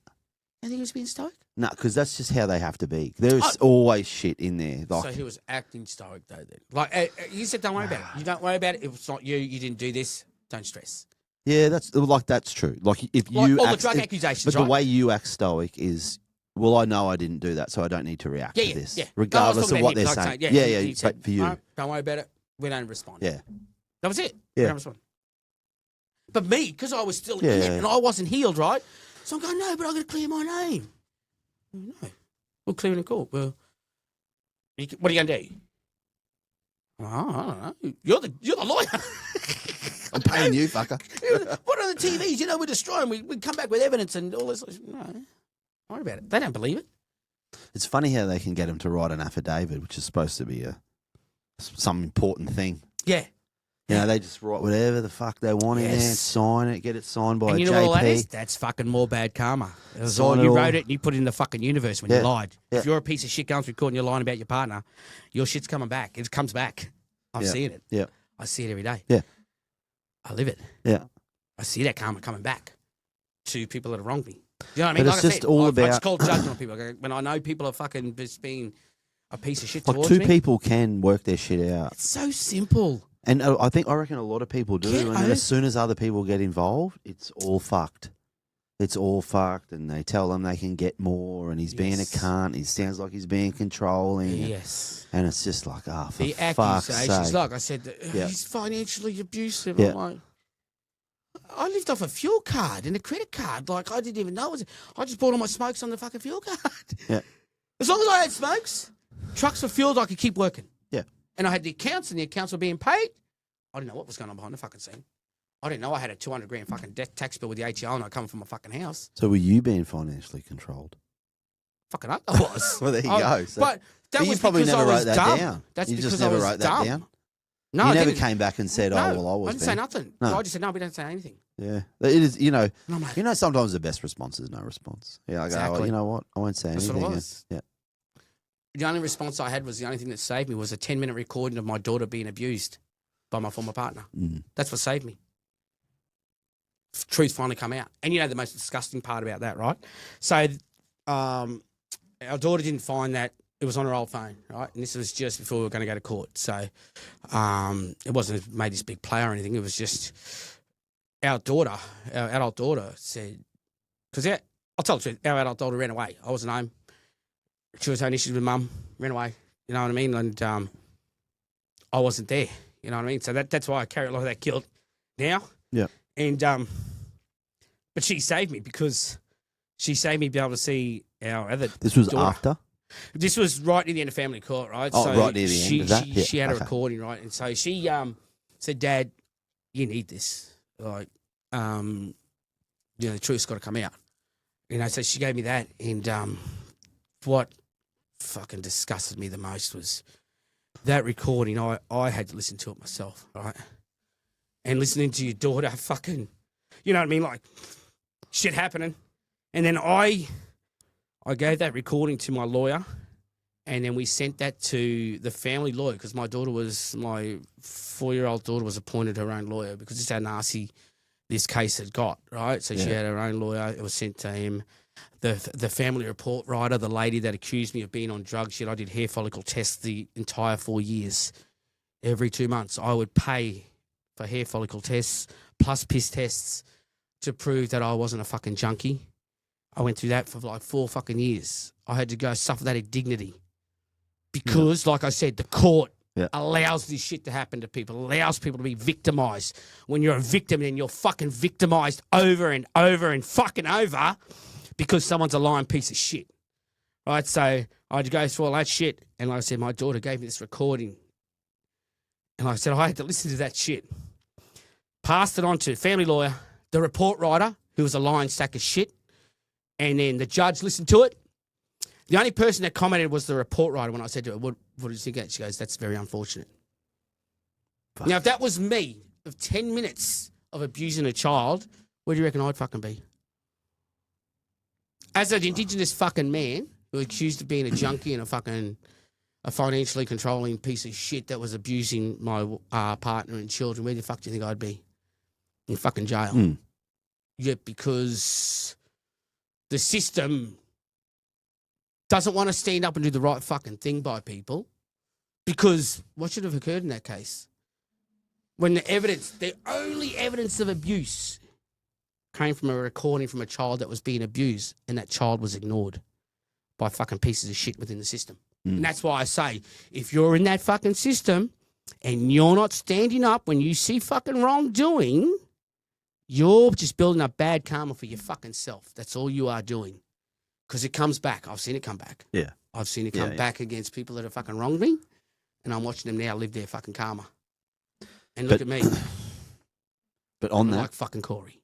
I think he was being stoic. No, because that's just how they have to be. There's always shit in there. Like, So he was acting stoic though. Then, like you said, don't worry about it. You don't worry about it. If it's not you, you didn't do this. Don't stress. yeah, that's true. Like if Like you all the drug accusations, but right? the way you act stoic is, well, I know I didn't do that, so I don't need to react to this, yeah. regardless No, I of was what talking they're about him, saying. like he said, but for you, "No, don't worry about it. We don't respond. yeah, That was it. Yeah. We don't respond. But me, because I was still Yeah, in it yeah. and I wasn't healed, right? So I'm going, no, but I've got to clear my name. No, we'll clear it in court. Well, what are you going to do? Oh, I don't know. You're the lawyer. I'm paying you, fucker. What are the TVs? We're destroying. We come back with evidence and all this. No, don't worry about it. They don't believe it. It's funny how they can get them to write an affidavit, which is supposed to be a some important thing. Yeah. You know, they just write whatever the fuck they want in there, Yes. sign it, get it signed by And a you know JP. what all that is? That's fucking more bad karma. It was Sign all, it you all. wrote it and you put it in the fucking universe when Yeah. you lied. Yeah. If you're a piece of shit going through court and you're lying about your partner, your shit's coming back. It comes back. I'm Yeah. seeing it. Yeah. I see it every day. Yeah. I live it. Yeah. I see that karma coming back to people that have wronged me. You know what I mean? But Like it's I just said, all I about- just call judgment on people. When I know people are fucking just being a piece of shit Like towards two me. people can work their shit out. It's so simple. And I reckon a lot of people do. Yeah, And then as soon as other people get involved, it's all fucked. It's all fucked. And they tell them they can get more. And he's being a Yes. cunt. He sounds like he's being controlling. Yes. And it's just like, for The fuck's accusations, sake. like I said, Yeah. he's financially abusive. Yeah. I'm like, I lived off a fuel card and a credit card. Like, I didn't even know. I just bought all my smokes on the fucking fuel card. Yeah. As long as I had smokes, trucks were fueled, I could keep working. Yeah. And I had the accounts, and the accounts were being paid. I didn't know what was going on behind the fucking scene. I didn't know I had a 200 grand fucking tax bill with the ATO and I come from a fucking house. So were you being financially controlled? Fucking hope I was. Well, there you go. So- But that But you was probably because never I was wrote that dumb. down. That's You because just I never was wrote dumb. that down? No, you I never didn't. came back and said, No, I was I didn't say being-" nothing. No. I just said, no, we don't say anything. Yeah. It is, And I'm like, sometimes the best response is no response. Yeah, I go, Exactly. you know what? I won't say That's what anything. it was. Yeah. the only response I had was the only thing that saved me was a 10-minute recording of my daughter being abused by my former partner. Mm. That's what saved me. Truth finally come out. And you know the most disgusting part about that, right? So our daughter didn't find that it was on her old phone, right? And this was just before we were going to go to court. So it wasn't made this big play or anything. It was just our daughter, our adult daughter said, because I'll tell the truth, our adult daughter ran away. I wasn't home. She was having issues with mum, ran away. You know what I mean? And I wasn't there. You know what I mean? So that's why I carry a lot of that guilt now. Yeah. And but she saved me because she saved me being able to see our other. This was daughter. after? This was right near the end of family court, right? Oh, right near the end of that? Yeah, She had a okay. recording, right? And so she said, "Dad, you need this. Like, the truth's got to come out." You know, so she gave me that, and what fucking disgusted me the most was that recording. I had to listen to it myself, right? And listening to your daughter fucking, you know what I mean? Like, shit happening. And then I gave that recording to my lawyer, and then we sent that to the family lawyer because my 4-year-old daughter was appointed her own lawyer because this is how nasty this case had got, right? So she Yeah. had her own lawyer. It was sent to him. The family report writer, the lady that accused me of being on drugs, shit, I did hair follicle tests the entire 4 years. Every 2 months, I would pay for hair follicle tests plus piss tests to prove that I wasn't a fucking junkie. I went through that for like 4 fucking years. I had to go suffer that indignity because, like I said, the court allows this shit to happen to people, allows people to be victimized. When you're a victim, then you're fucking victimized over and over and fucking over because someone's a lying piece of shit. Right? So I had to go through all that shit. And like I said, my daughter gave me this recording. And like I said, I had to listen to that shit. Passed it on to family lawyer, the report writer, who was a lying sack of shit. And then the judge listened to it. The only person that commented was the report writer when I said to her, what did you think of that? She goes, that's very unfortunate. Fuck. Now, if that was me, of 10 minutes of abusing a child, where do you reckon I'd fucking be? As an Indigenous fucking man who was accused of being a junkie and a financially controlling piece of shit that was abusing my partner and children, where the fuck do you think I'd be? In fucking jail. Mm. Yeah, because the system doesn't want to stand up and do the right fucking thing by people, because what should have occurred in that case? When the only evidence of abuse came from a recording from a child that was being abused, and that child was ignored by fucking pieces of shit within the system. Mm. And that's why I say, if you're in that fucking system and you're not standing up when you see fucking wrongdoing, you're just building up bad karma for your fucking self. That's all you are doing. Because it comes back. I've seen it come back. Yeah. I've seen it come back against people that have fucking wronged me, and I'm watching them now live their fucking karma. And look at me. But on I'm that, like fucking Corey.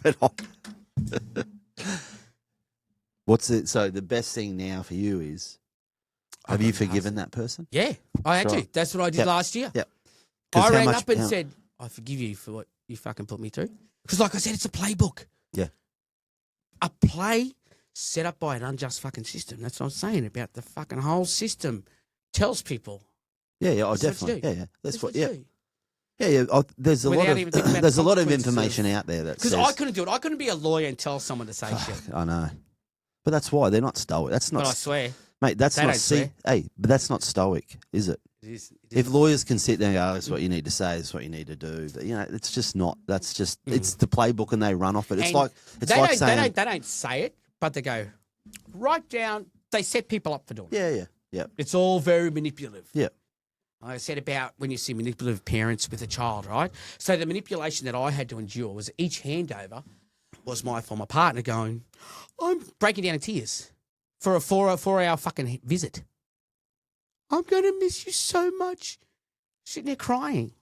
but what's it? So the best thing now for you is Have you forgiven that person? Yeah, I had Right. to. That's what I did Yep. last year. Yep. I 'Cause how rang much- up and how- said, I forgive you for what you fucking put me through. Because like I said, it's a playbook. Yeah. A play set up by an unjust fucking system. That's what I'm saying about the fucking whole system. Tells people. Yeah, oh, That's what you definitely. do. Yeah. That's what. you Yeah, do. yeah. Oh, there's a lot Without of even thinking about there's the a lot of consequences information out there that Because says. I couldn't do it. I couldn't be a lawyer and tell someone to say shit. I know, but that's why they're not stoic. That's not, But I swear, mate. That's they not don't swear. Hey, but that's not stoic, is it? it is. If lawyers can sit there and go, oh, "That's what you need to say. That's what you need to do," but, you know, it's just not. That's just it's the playbook, and they run off it. It's And like they like don't, saying, they don't say it, but they go right down. They set people up for doing it. yeah. It's all very manipulative. Yeah. I said about when you see manipulative parents with a child, right? So the manipulation that I had to endure was each handover was my former partner going, I'm breaking down in tears for a 4-hour fucking visit. I'm going to miss you so much. Sitting there crying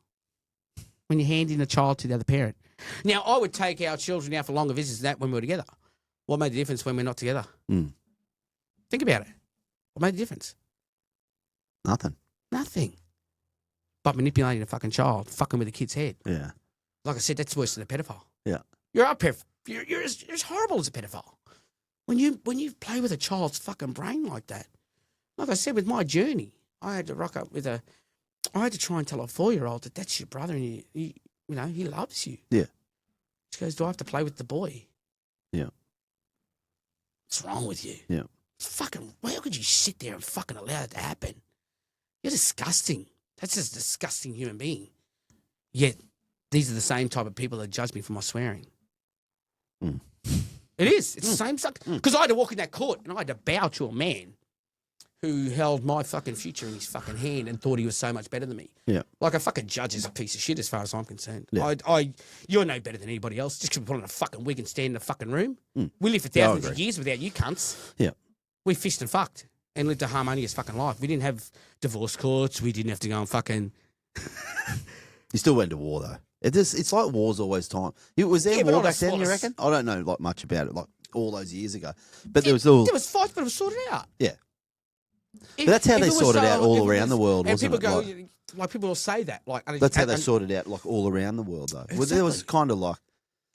when you're handing a child to the other parent. Now, I would take our children out for longer visits than that when we were together. What made the difference when we're not together? Mm. Think about it. What made the difference? Nothing. Nothing. But manipulating a fucking child, fucking with a kid's head. Yeah. Like I said, that's worse than a pedophile. Yeah. You're you're as horrible as a pedophile. When you play with a child's fucking brain like that. Like I said, with my journey, I had to rock up with I had to try and tell a 4-year-old that that's your brother and he loves you. Yeah. She goes, do I have to play with the boy? Yeah. What's wrong with you? Yeah. It's fucking, how could you sit there and fucking allow it to happen? You're disgusting. That's just a disgusting human being. Yet, these are the same type of people that judge me for my swearing. Mm. It is. It's the same stuff. Because I had to walk in that court and I had to bow to a man who held my fucking future in his fucking hand and thought he was so much better than me. Yeah. Like a fucking judge is a piece of shit as far as I'm concerned. Yeah. You're no better than anybody else. Just because we put on a fucking wig and stand in a fucking room. Mm. We lived for Yeah, I thousands of agree. years without you cunts. Yeah. We fished and fucked and lived a harmonious fucking life. We didn't have divorce courts. We didn't have to go and fucking... You still went to war though. It's like war's always time. Was there Yeah, but war on a back then? You smaller reckon? I don't know like much about it, like all those years ago. But there was all. There was fights, but it was sorted out. Yeah. If- But that's how if they it was, sorted out all if it around the world, and wasn't people it? go, like people will say that. Like That's how they and- sorted out like all around the world though. Well, there was Exactly. kind of like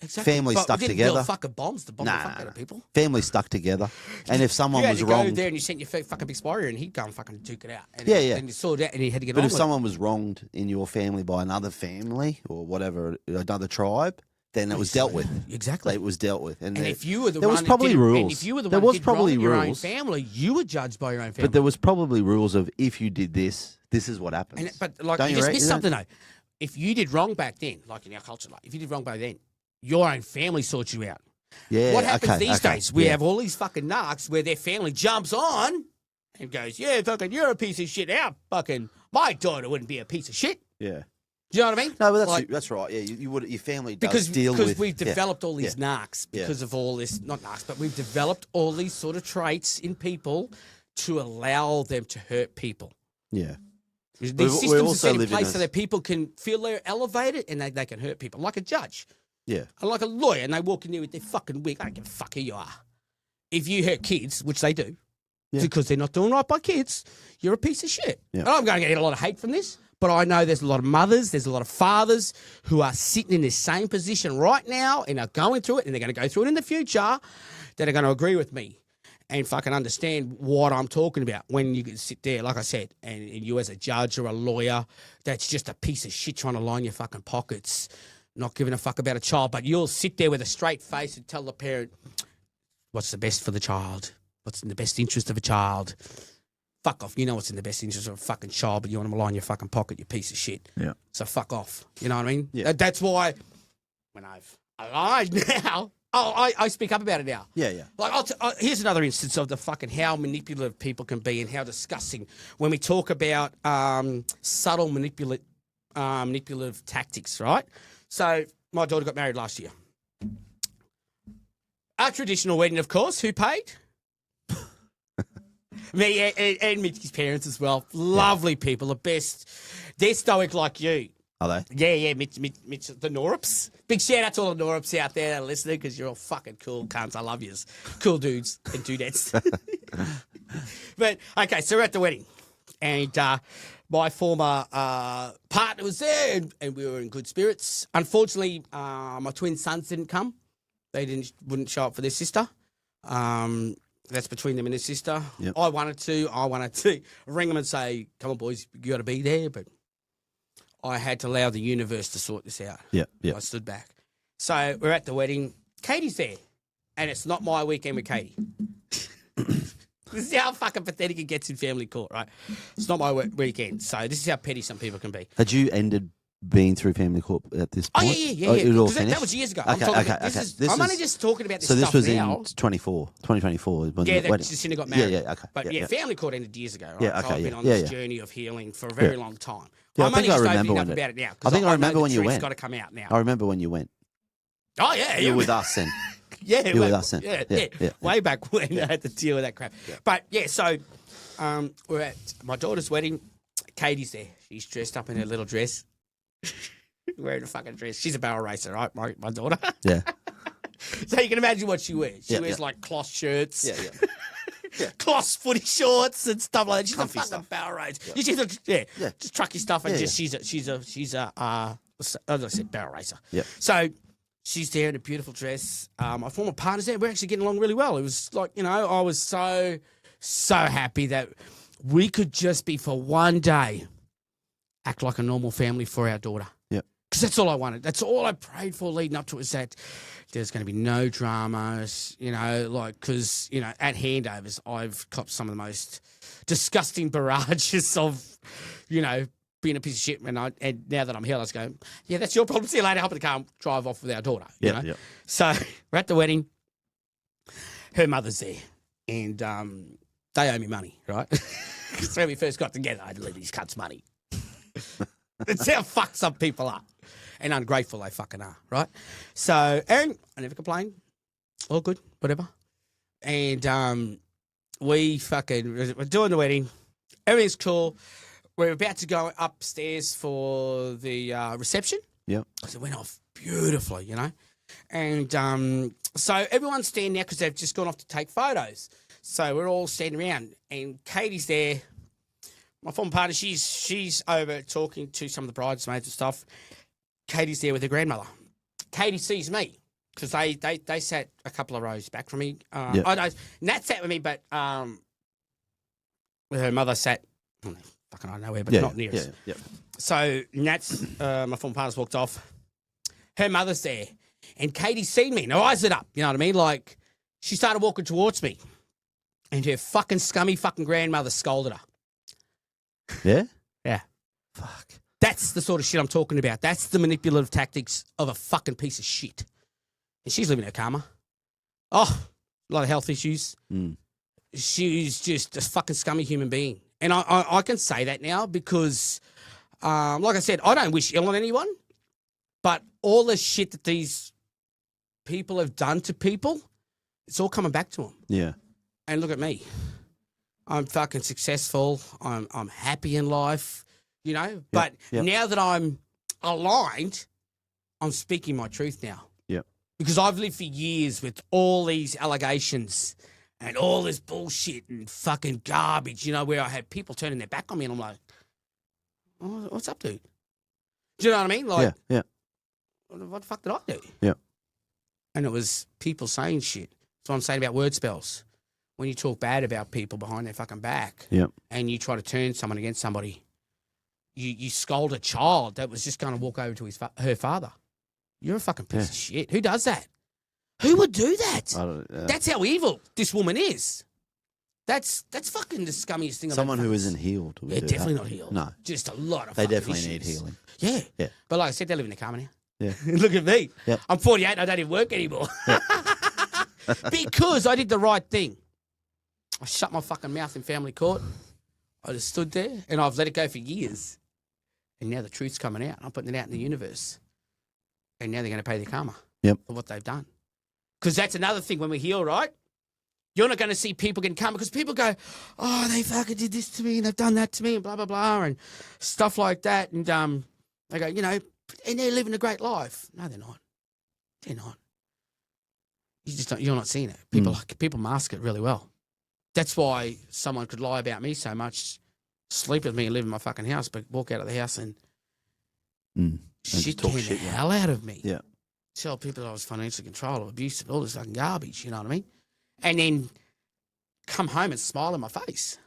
exactly. families But stuck we didn't together. build fucking bombs to bomb the Nah, fuck out nah. of people. families stuck together, and if someone You had was to wronged, go there and you sent your fucking big warrior and he'd go and fucking duke it out. And Yeah, yeah. And you sorted it out and he had to get but on if with someone was wronged in your family by another family or whatever, another tribe, then it was dealt with. it. Exactly. It was dealt with, And if you were the there one was that probably did it- rules. and if you were the There one was that did wrong probably in your own rules. family, you were judged by your own family. but there was probably rules of if you did this, this is what happens. And, but like Don't you you just reckon? missed something though. If you did wrong back then, like in our culture, like if you did wrong back then, your own family sorts you out. Yeah. What happens okay, these okay, days? We yeah. have all these fucking narcs where their family jumps on and goes, "Yeah, fucking, you're a piece of shit." Now, fucking, my daughter wouldn't be a piece of shit. Yeah. Do you know what I mean? No, but that's Like, that's right. Yeah, you would your family does because deal with we've yeah. developed all these narcs Yeah. because of all this, not narcs, but we've developed all these sort of traits in people to allow them to hurt people. Yeah. These We systems are also set in live in place a- so that people can feel they're elevated and they can hurt people, like a judge. Yeah. And like a lawyer, and they walk in there with their fucking wig. I don't give a fuck who you are. If you hurt kids, which they do, Yeah. because they're not doing right by kids, you're a piece of shit. Yeah. And I'm going to get a lot of hate from this, but I know there's a lot of mothers, there's a lot of fathers who are sitting in this same position right now and are going through it, and they're going to go through it in the future, that are going to agree with me and fucking understand what I'm talking about when you can sit there, like I said, and you as a judge or a lawyer, that's just a piece of shit trying to line your fucking pockets, not giving a fuck about a child, but you'll sit there with a straight face and tell the parent what's the best for the child, what's in the best interest of a child. Fuck off. You know what's in the best interest of a fucking child, but you want to line your fucking pocket, you piece of shit. Yeah. So fuck off. You know what I mean? Yeah. That's why when I've lied now, I speak up about it now. Yeah, yeah. Like, here's another instance of the fucking how manipulative people can be and how disgusting when we talk about subtle manipulative tactics, right? So my daughter got married last year. A traditional wedding, of course. Who paid? Me and Mitch's parents as well. Lovely people, the best. They're stoic like you. Are they? Yeah, Mitch, the Norrips. Big shout out to all the Norrips out there that are listening because you're all fucking cool cunts. I love yous. Cool dudes and dudettes. But, okay, so we're at the wedding. And my former partner was there and we were in good spirits. Unfortunately, my twin sons didn't come. They wouldn't show up for their sister. That's between them and their sister. Yep. I wanted to ring them and say, come on, boys, you got to be there. But I had to allow the universe to sort this out. Yeah. I stood back. So we're at the wedding. Katie's there. And it's not my weekend with Katie. This is how fucking pathetic it gets in family court, right? It's not my weekend. So this is how petty some people can be. Had you ended being through family court at this Oh, point? yeah. It all 'Cause that finished? was years ago. Okay, I'm only just talking about this so stuff this was now. in 2024. When Yeah, the wedding. Jacinda got married. Yeah, okay. But yeah. family court ended years ago, right? Yeah, So okay, I've been yeah. on Yeah, this yeah. journey of healing for a very long time. Yeah, I I'm think only I just remember opening when up about it now. I think I remember when you went. It's got to come out now. I remember when you went. Oh, yeah. You were with us then. Yeah, You were with us then. Yeah. Way back when I had to deal with that crap. Yeah. But, yeah, so we're at my daughter's wedding. Katie's there. She's dressed up in her little dress. Wearing a fucking dress. She's a barrel racer, right? My daughter. Yeah. So you can imagine what she wears. She Yeah, wears yeah. like cloth shirts. Yeah. Cloth footy shorts and stuff like that. She's Comfy a fucking stuff. barrel racer. Yeah. Yeah. Just trucky stuff and Yeah, just she's a as I said, barrel racer. Yeah. So she's there in a beautiful dress. My former partner's there. We're actually getting along really well. It was like, I was so happy that we could just be for one day act like a normal family for our daughter. Yeah. Because that's all I wanted. That's all I prayed for leading up to it, was that there's going to be no dramas, because, at handovers, I've copped some of the most disgusting barrages of, being a piece of shit. And now that I'm here, I was going, yeah, that's your problem. See you later. Hop in the car and drive off with our daughter. you know? Yeah. So we're at the wedding. Her mother's there. And they owe me money, right? Because when we first got together, I had to leave these cunts money. That's how fucked some people are. And ungrateful they fucking are, right? So, and I never complain. All good, whatever. And we're doing the wedding. Everything's cool. We're about to go upstairs for the reception. Yeah. So it went off beautifully, And so everyone's standing there because they've just gone off to take photos. So we're all standing around, and Katie's there. My former partner, she's over talking to some of the bridesmaids and stuff. Katie's there with her grandmother. Katie sees me because they sat a couple of rows back from me. Yeah. I know Nat sat with me, but her mother sat, fucking I don't know where, but not near us. Yeah. So Nat's, my former partner's walked off. Her mother's there, and Katie's seen me. And her eyes lit up, you know what I mean? Like, she started walking towards me, and her fucking scummy fucking grandmother scolded her. Yeah? Yeah. Fuck. That's the sort of shit I'm talking about. That's the manipulative tactics of a fucking piece of shit. And she's living her karma. Oh, a lot of health issues. Mm. She's just a fucking scummy human being. And I can say that now because, like I said, I don't wish ill on anyone. But all the shit that these people have done to people, it's all coming back to them. Yeah. And look at me. I'm fucking successful. I'm happy in life, But now that I'm aligned, I'm speaking my truth now. Yeah. Because I've lived for years with all these allegations and all this bullshit and fucking garbage, where I had people turning their back on me and I'm like, oh, what's up, dude? Do you know what I mean? Like, yeah. What the fuck did I do? Yeah. And it was people saying shit. That's what I'm saying about word spells. When you talk bad about people behind their fucking back, Yep. and you try to turn someone against somebody, you scold a child that was just going to walk over to her father. You're a fucking piece of shit. Who does that? Who would do that? That's how evil this woman is. That's fucking the scummiest thing I've Someone ever who fucking isn't healed. would Yeah, do definitely that. not healed. No. Just a lot of They fucking definitely need issues. healing. Yeah. Yeah. But like I said, they live in their karma now. Yeah. Look at me. Yep. I'm 48 and I don't even work anymore. Because I did the right thing. I shut my fucking mouth in family court. I just stood there and I've let it go for years. And now the truth's coming out. I'm putting it out in the universe. And now they're going to pay their karma for what they've done. Because that's another thing when we heal, right? You're not going to see people getting karma because people go, oh, they fucking did this to me and they've done that to me and blah, blah, blah and stuff like that. And they go, and they're living a great life. No, they're not. They're not. You're not seeing it. People mask it really well. That's why someone could lie about me so much, sleep with me and live in my fucking house, but walk out of the house and shit talk the shit, yeah. hell out of me. Yeah. Tell people I was financially controlled, abusive, all this fucking garbage, you know what I mean? And then come home and smile in my face.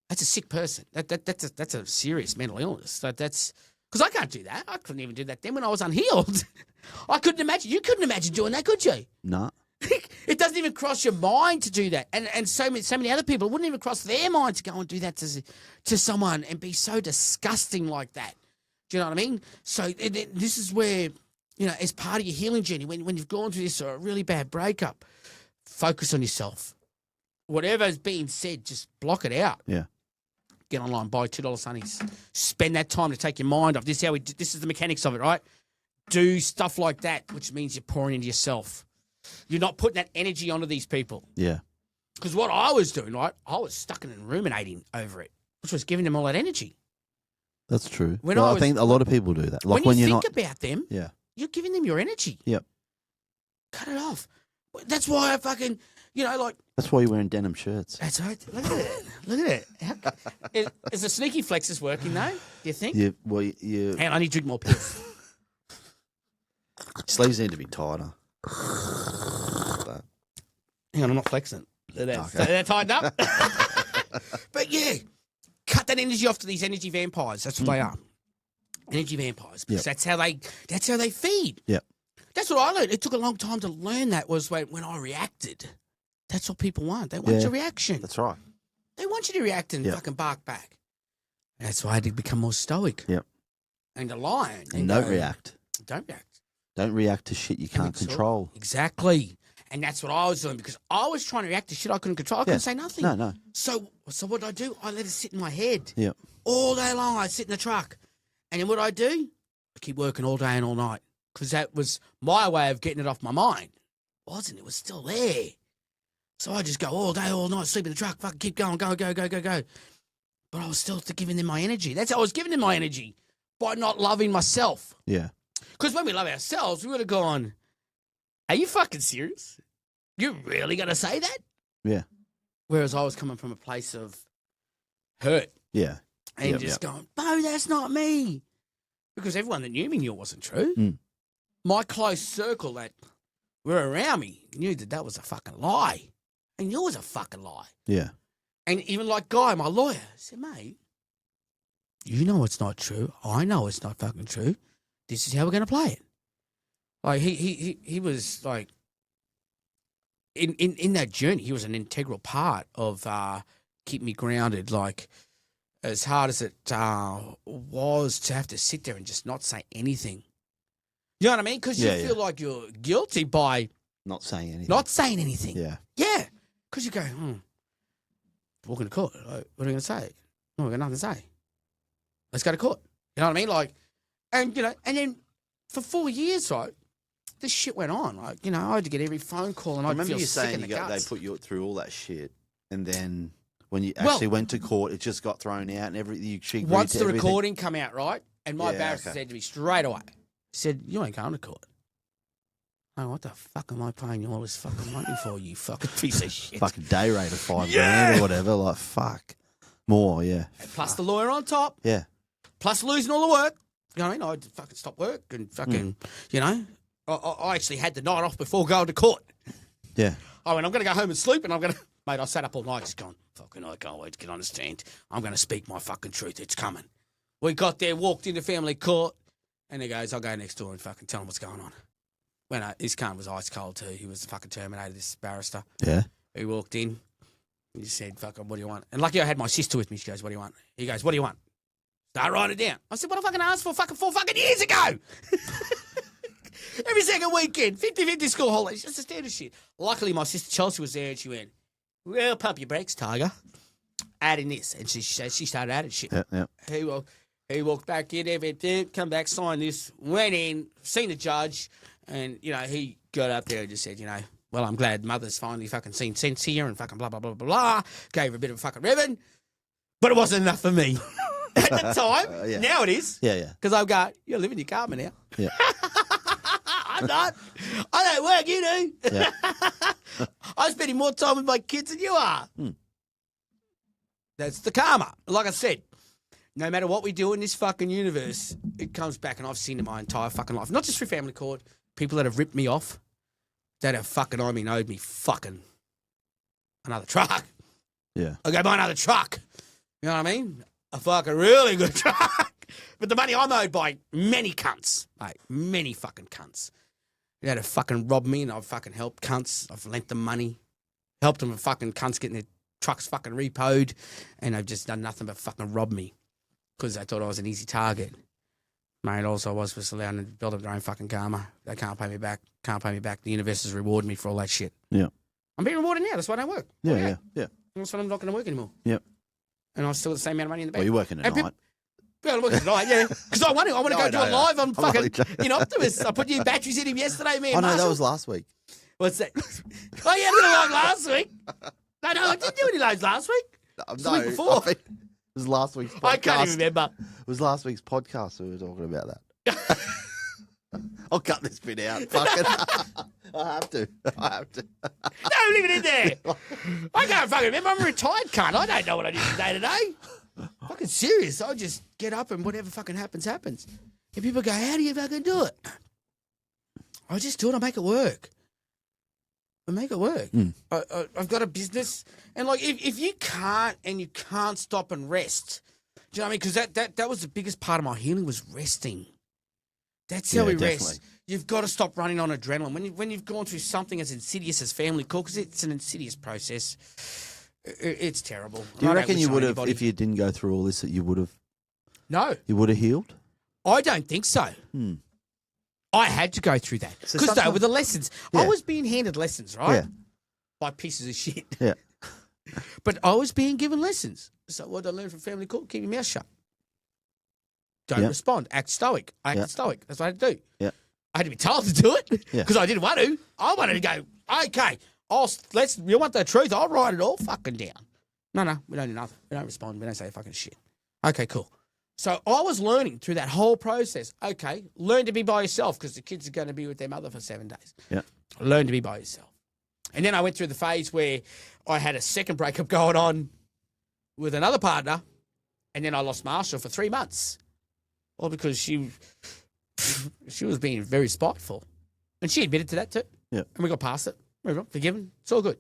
That's a sick person. That's a serious mental illness. That's because I can't do that. I couldn't even do that then when I was unhealed. I couldn't imagine. You couldn't imagine doing that, could you? No. It doesn't even cross your mind to do that. And so many other people, it wouldn't even cross their mind to go and do that to someone and be so disgusting like that. Do you know what I mean? So this is where, you know, as part of your healing journey, when you've gone through this or a really bad breakup, focus on yourself. Whatever's being said, just block it out. Yeah. Get online, buy $2 sunnies. Spend that time to take your mind off. This is the mechanics of it, right? Do stuff like that, which means you're pouring into yourself. You're not putting that energy onto these people. Yeah. Because what I was doing, right, I was stuck and ruminating over it, which was giving them all that energy. That's true. When I think a lot of people do that. Like when you you're think about them, Yeah. you're giving them your energy. Yep. Cut it off. That's why I fucking, you know, like. That's why you're wearing denim shirts. That's right. Look at it. Look at it. Is the sneaky flexes working though? Do you think? Yeah. Well, you Hang on, I need to drink more pills. sleeves need to be tighter. But, Hang on, I'm not flexing. Okay. So they're tightened up. But yeah, cut that energy off to these energy vampires. That's what they are. Energy vampires. Because that's how they feed. Yep. That's what I learned. It took a long time to learn that was when I reacted. That's what people want. They want your reaction. That's right. They want you to react and fucking bark back. That's why I did become more stoic. Yep. And a lion. And don't react. Don't react. Don't react to shit you can't control. Exactly. And that's what I was doing because I was trying to react to shit I couldn't control. I couldn't say nothing. No. So what did I do? I let it sit in my head. Yep. All day long, I'd sit in the truck. And then what I do? I keep working all day and all night because that was my way of getting it off my mind. It wasn't. It was still there. So I just go all day, all night, sleep in the truck, fucking keep going, go. But I was still giving them my energy. That's how I was giving them my energy by not loving myself. Yeah. Because when we love ourselves, we would have gone, are you fucking serious? You're really going to say that? Yeah. Whereas I was coming from a place of hurt. Yeah. And just going, no, that's not me. Because everyone that knew me knew it wasn't true. Mm. My close circle that were around me knew that was a fucking lie. They knew it was a fucking lie. Yeah. And even like Guy, my lawyer, said, mate, you know it's not true. I know it's not fucking true. This is how we're going to play it. Like he was like, in that journey, he was an integral part of keeping me grounded. Like as hard as it was to have to sit there and just not say anything. You know what I mean? Because you feel like you're guilty by not saying anything. Not saying anything. Yeah. Yeah. Because you go, walking to court. Like, what are you going to say? No, we've got nothing to say. Let's go to court. You know what I mean? Like, and, you know, and then for 4 years, right, this shit went on. Like, you know, I had to get every phone call and I'd remember feel you sick saying in the guts. they put you through all that shit, and then when you actually went to court, it just got thrown out, and everything. Once the recording come out, right, and my barrister said to me straight away, he said, "You ain't going to court." Oh, what the fuck am I paying you all this fucking money for, you fucking piece of shit? Fucking day rate of $5,000 or whatever. Like, fuck. More, yeah. Plus the lawyer on top. Yeah. Plus losing all the work. You know what I mean? I had to fucking stop work and fucking, you know, I actually had the night off before going to court. Yeah. I went, I'm going to go home and sleep and I'm going to, mate, I sat up all night just going, fucking, I can't wait to get on the stand. I'm going to speak my fucking truth. It's coming. We got there, walked into family court, and he goes, I'll go next door and fucking tell him what's going on. When his cunt was ice cold too. He was fucking terminated, this barrister. Yeah. He walked in. He said, fucking, what do you want? And lucky I had my sister with me. She goes, what do you want? He goes, what do you want? Start writing it down. I said, what I fucking asked for fucking 4 fucking years ago. Every second weekend, 50-50 school holidays. Just the standard shit. Luckily, my sister Chelsea was there and she went, well, pump your brakes, Tiger. Add in this. And she started adding shit. Yeah. He walked back in, everything, come back, signed this, went in, seen the judge, and, you know, he got up there and just said, you know, well, I'm glad Mother's finally fucking seen sense here and fucking blah, blah, blah, blah, blah. Gave her a bit of a fucking ribbon, but it wasn't enough for me. At the time, yeah. Now it is. Yeah. Because I've got, you're living your karma now. Yeah. I'm not. I don't work, you do. Yeah. I'm spending more time with my kids than you are. That's the karma. Like I said, no matter what we do in this fucking universe, it comes back, and I've seen it my entire fucking life. Not just through family court, people that have ripped me off, that have fucking owed me fucking another truck. Yeah. I go buy another truck. You know what I mean? A fucking really good truck. But the money I'm owed by many cunts, mate, many fucking cunts. They had to fucking rob me, and I've fucking helped cunts. I've lent them money, helped them with fucking cunts getting their trucks fucking repoed, and they've just done nothing but fucking rob me because they thought I was an easy target. Mate, also I was just allowing them to build up their own fucking karma. They can't pay me back. Can't pay me back. The universe is rewarding me for all that shit. Yeah. I'm being rewarded now. That's why I don't work. Yeah. That's why I'm not going to work anymore. Yep. And I've still got the same amount of money in the bank. Well, you're working at night. Well, I'm working tonight, yeah. Because I want to. I want to go do it live on fucking joking. in Optimus. I put new batteries in him yesterday, man. Oh, no, that Marshall. was last week. What's that? Oh, yeah, I did a live last week. No, I didn't do any lives last week. It the week before. I think it was last week's podcast. I can't even remember. It was last week's podcast we were talking about that. I'll cut this bit out. Fuck it. I have to. No, leave it in there. I can't fucking remember. I'm a retired cunt. I don't know what I do from day to day. Fucking serious. I just get up and whatever fucking happens, happens. And people go, how do you fucking do it? I just do it. I make it work. I make it work. I've got a business. And like, if you can't and you can't stop and rest, do you know what I mean? Because that was the biggest part of my healing was resting. That's how we rest. You've got to stop running on adrenaline. When you've gone through something as insidious as family court, because it's an insidious process, it's terrible. Do you reckon you would have, if you didn't go through all this, that you would have? No. You would have healed? I don't think so. I had to go through that. Because they were the lessons. Yeah. I was being handed lessons, right? Yeah. By pieces of shit. Yeah. But I was being given lessons. So what did I learn from family court? Keep your mouth shut. Don't respond. Act stoic. I acted stoic. That's what I had to do. Yeah. I had to be told to do it Yeah. because I didn't want to. I wanted to go, okay, you want the truth? I'll write it all fucking down. No, we don't do nothing. We don't respond. We don't say fucking shit. Okay, cool. So I was learning through that whole process. Okay, learn to be by yourself because the kids are going to be with their mother for 7 days. Yeah. Learn to be by yourself. And then I went through the phase where I had a second breakup going on with another partner, and then I lost Marshall for 3 months. All because she was being very spiteful. And she admitted to that too. Yeah. And we got past it. Moved on, forgiven. It's all good.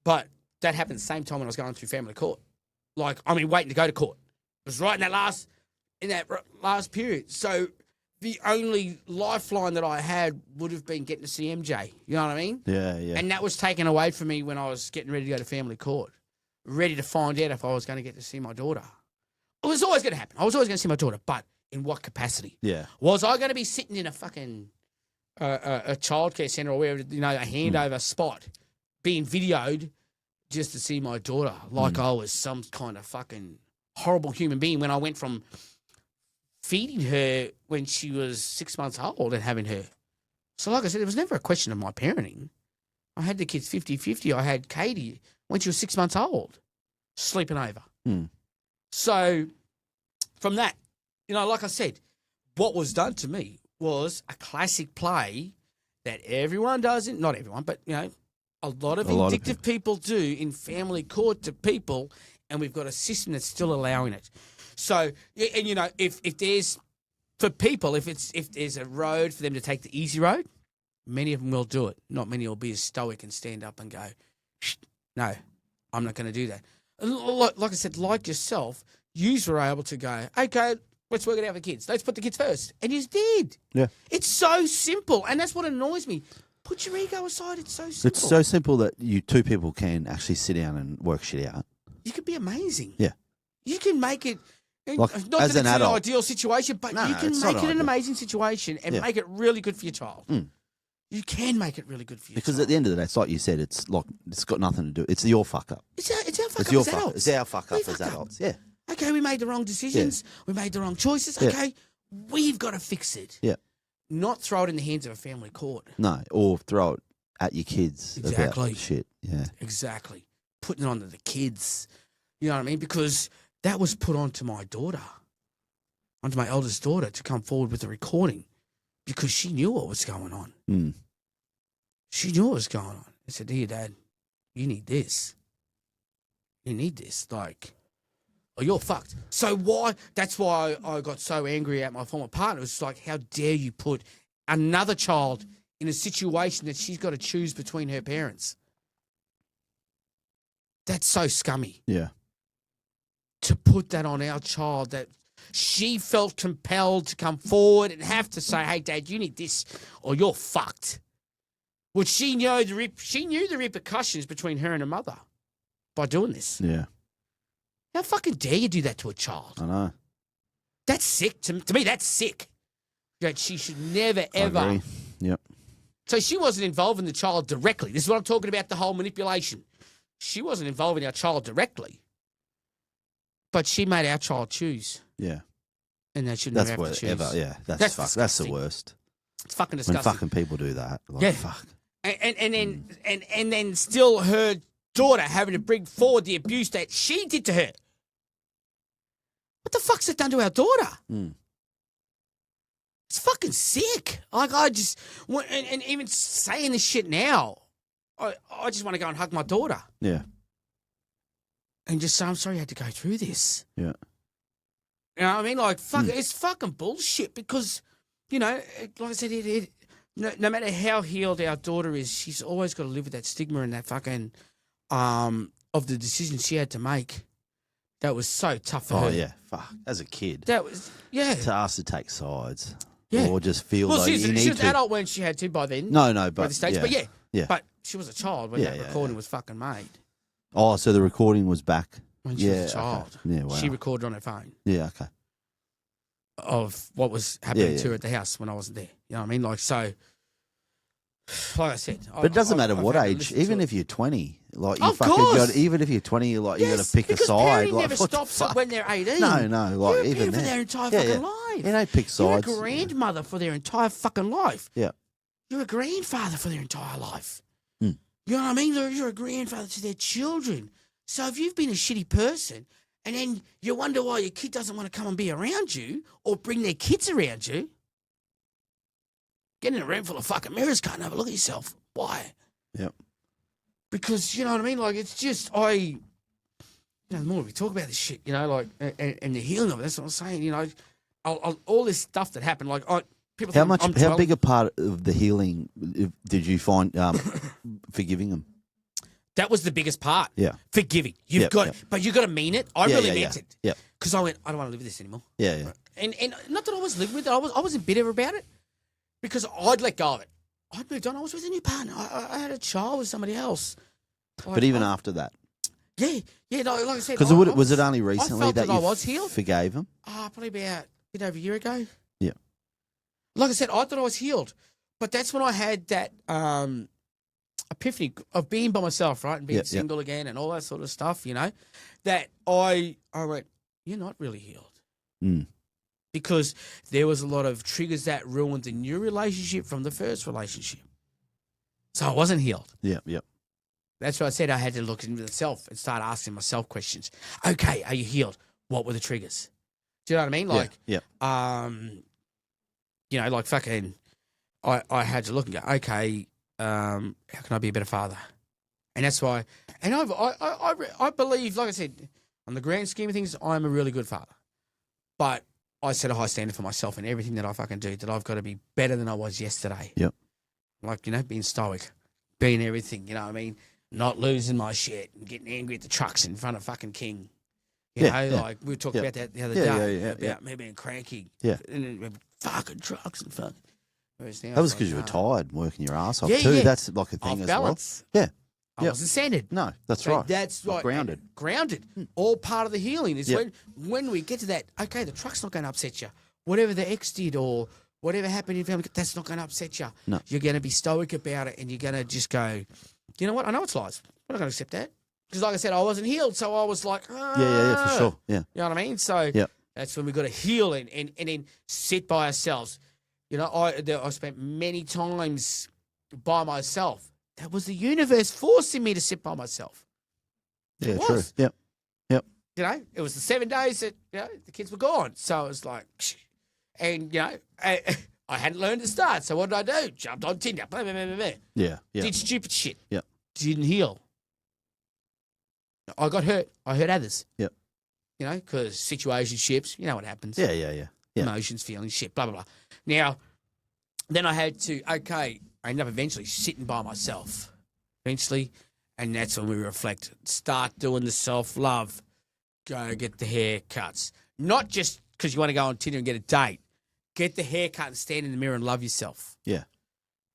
But that happened the same time when I was going through family court. Waiting to go to court. It was right in that last period. So the only lifeline that I had would have been getting to see MJ. You know what I mean? Yeah. And that was taken away from me when I was getting ready to go to family court. Ready to find out if I was going to get to see my daughter. It was always going to happen. I was always going to see my daughter, but in what capacity? Yeah. Was I going to be sitting in a fucking a childcare centre or wherever, a handover spot, being videoed just to see my daughter like I was some kind of fucking horrible human being when I went from feeding her when she was 6 months old and having her. So like I said, it was never a question of my parenting. I had the kids 50-50. I had Katie when she was 6 months old, sleeping over. So from that, like I said, what was done to me was a classic play that everyone does, not everyone, but, a lot of vindictive people do in family court to people, and we've got a system that's still allowing it. So, and, if there's, for people, if there's a road for them to take the easy road, many of them will do it. Not many will be as stoic and stand up and go, no, I'm not going to do that. And like I said, like yourself, you were able to go, okay, let's work it out for the kids. Let's put the kids first. And you did. Yeah. It's so simple. And that's what annoys me. Put your ego aside. It's so simple. It's so simple that two people can actually sit down and work shit out. You could be amazing. Yeah. You can make it, like, not as that an it's adult. an ideal situation, but you can make it an amazing situation and make it really good for your child. You can make it really good for you. Because at the end of the day, it's like you said, it's got nothing to do. It's your fuck up. It's our fuck up as adults. It's our fuck up as adults. Yeah. Okay, we made the wrong decisions. Yeah. We made the wrong choices. Okay, we've got to fix it. Yeah. Not throw it in the hands of a family court. No, or throw it at your kids. Exactly. About shit. Yeah. Exactly. Putting it onto the kids. You know what I mean? Because that was put onto my daughter, onto my eldest daughter, to come forward with the recording because she knew what was going on. She knew what was going on. I said, "Here, Dad, you need this. You need this. Like, or you're fucked. So why? That's why I got so angry at my former partner. It was like, how dare you put another child in a situation that she's got to choose between her parents? That's so scummy. Yeah. To put that on our child, that she felt compelled to come forward and have to say, hey, Dad, you need this or you're fucked. Well, she knew the repercussions between her and her mother by doing this. Yeah. How fucking dare you do that to a child? I know. That's sick. To me, that's sick. That she should never, ever. I agree. Yep. So she wasn't involving the child directly. This is what I'm talking about, the whole manipulation. She wasn't involving our child directly. But she made our child choose. Yeah. And they shouldn't That's have to choose. whatever. Yeah. That's That's That's the disgusting. worst. It's fucking When disgusting. fucking people do that. Like, Yeah. Fuck. And then still her daughter having to bring forward the abuse that she did to her. What the fuck's it done to our daughter? Mm. It's fucking sick. Like, I just, and even saying this shit now, I just want to go and hug my daughter Yeah. and just say, I'm sorry you had to go through this. Yeah. You know what I mean? Like, fuck, it's fucking bullshit because, you know, like I said, no matter how healed our daughter is, she's always got to live with that stigma and that fucking, of the decision she had to make. That was so tough for her. Oh, yeah. Fuck. As a kid. That was, yeah. To ask to take sides. Yeah. Or just feel Well, like she you was need an to. adult when she had to by then. No, By but the stage, yeah. but yeah. Yeah. But she was a child when Yeah, that yeah, recording yeah. was fucking made. Oh, so the recording was back When she yeah, was a child. Okay. Yeah, wow. She recorded on her phone Yeah, okay. of what was happening Yeah, to her at the house when I wasn't there. You know what I mean? Like, so, like I said. But it doesn't matter what I've had to age, listen even to if you're 20, like you Of fucking course. got, even if you're 20, like you got Yes, to pick a because side. parenting Like, never what the stops fuck? when they're 18. No, like You're a even parent for then. their entire Yeah, fucking yeah. life. You don't pick sides. You're a grandmother for their entire fucking life. Yeah. You're a grandfather for their entire life. Hmm. You know what I mean? You're a grandfather to their children. So if you've been a shitty person and then you wonder why your kid doesn't want to come and be around you or bring their kids around you, get in a room full of fucking mirrors, can't have a look at yourself. Why? Yep. Because, you know what I mean? Like, it's just, you know, the more we talk about this shit, you know, like, and the healing of it, that's what I'm saying, you know, all this stuff that happened, like, people How think much? I'm How 12. big a part of the healing did you find forgiving them? That was the biggest part. Yeah. Forgiving. You've Yep, got, yep. but you got to mean it. I Yeah, really yeah, meant yeah. it. Yep. Because I went, I don't want to live with this anymore. Yeah, yeah. And not that I was living with it. I wasn't bitter about it because I'd let go of it. I'd moved on. I was with a new partner. I had a child with somebody else. But even after that, Yeah. No, like I said. because was it only recently felt that that you I was healed. forgave them? Probably about a bit over a year ago. Yeah. Like I said, I thought I was healed. But that's when I had that epiphany of being by myself, right? And being Yep, yep. single again and all that sort of stuff, you know, that I went, you're not really healed. Mm. Because there was a lot of triggers that ruined the new relationship from the first relationship. So I wasn't healed. Yep, yep. That's why I said I had to look into myself and start asking myself questions. Okay, are you healed? What were the triggers? Do you know what I mean? Like, yeah. you know, like fucking, I had to look and go, okay, how can I be a better father? And that's why, and I believe, like I said, on the grand scheme of things, I'm a really good father. But I set a high standard for myself in everything that I fucking do, that I've got to be better than I was yesterday. Yep. Like, you know, being stoic, being everything, you know what I mean? Not losing my shit and getting angry at the trucks in front of fucking King. You know, yeah. like we were talking Yep. about that the other Yeah, day, yeah, yeah, about me being cranky. Yeah. And then fucking trucks and fucking. Whereas now That was it's because you were like, tired, working your ass off Yeah, too. yeah. That's like a off thing as balance. well. Yeah. I Yep. wasn't centered. No, that's So right. That's Like right. grounded. Grounded. All part of the healing is Yep. when we get to that, okay, the truck's not going to upset you. Whatever the ex did or whatever happened in your family, that's not going to upset you. No. You're going to be stoic about it and you're going to just go, you know what? I know it's lies. I'm not going to accept that. Because like I said, I wasn't healed. So I was like, Yeah, for sure. Yeah. You know what I mean? So Yep. that's when we got to heal and then sit by ourselves. You know, I spent many times by myself. That was the universe forcing me to sit by myself. Yeah, It true. was. Yep. You know, it was the 7 days that, you know, the kids were gone. So it was like, and, you know, I hadn't learned to start. So what did I do? Jumped on Tinder. Blah, blah, blah, blah, blah. Yeah. Yeah. Did stupid shit. Yep. Didn't heal. I got hurt. I hurt others. Yep. you know, because situationships, you know what happens. Yeah. Emotions, feelings, shit, blah, blah, blah. Now, then I had to, I ended up eventually sitting by myself, and that's when we reflect. Start doing the self-love. Go get the haircuts. Not just because you want to go on Tinder and get a date. Get the haircut and stand in the mirror and love yourself. Yeah.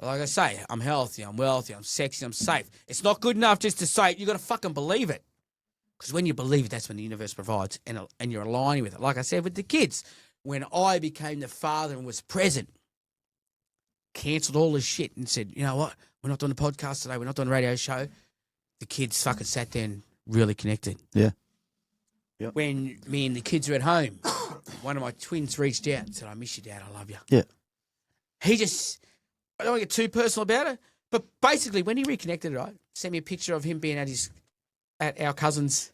Like I say, I'm healthy, I'm wealthy, I'm sexy, I'm safe. It's not good enough just to say it. You got to fucking believe it. Because when you believe it, that's when the universe provides, and you're aligning with it. Like I said with the kids, when I became the father and was present, cancelled all this shit and said, you know what, we're not doing the podcast today, we're not doing the radio show. The kids fucking sat there and really connected. Yeah. Yep. When me and the kids were at home, one of my twins reached out and said, I miss you, Dad, I love you. Yeah. He just, I don't want to get too personal about it, but basically when he reconnected, right, sent me a picture of him being at our cousin's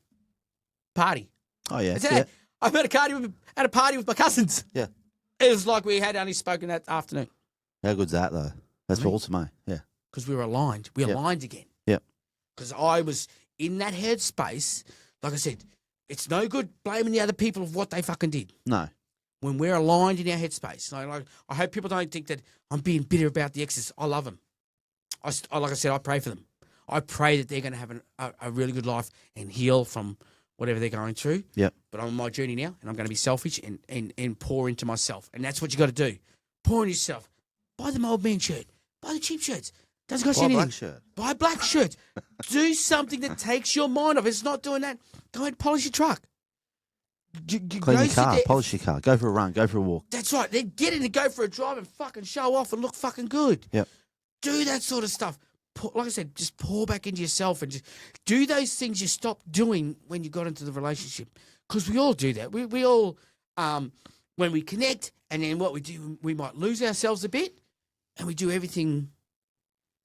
party. Oh, yeah. I said, I'm at a party with my cousins. Yeah. It was like we had only spoken that afternoon. How good's that, though? That's awesome, mate. Yeah. Because we were aligned. We aligned again. Yeah. Because I was in that headspace. Like I said, it's no good blaming the other people of what they fucking did. No. When we're aligned in our headspace. Like, I hope people don't think that I'm being bitter about the exes. I love them. Like I said, I pray for them. I pray that they're going to have a really good life and heal from whatever they're going through. Yep. But I'm on my journey now, and I'm going to be selfish and pour into myself. And that's what you got to do. Pour into yourself. Buy the old man shirt. Buy the cheap shirts. Doesn't cost you anything. Buy a black shirt. Buy a black shirt. Do something that takes your mind off. If it's not doing that, go ahead and polish your truck. Clean your car. Polish your car. Go for a run. Go for a walk. That's right. Then get in and go for a drive and fucking show off and look fucking good. Yep. Do that sort of stuff. Like I said, just pour back into yourself and just do those things you stopped doing when you got into the relationship. Because we all do that. We all, when we connect and then what we do, we might lose ourselves a bit and we do everything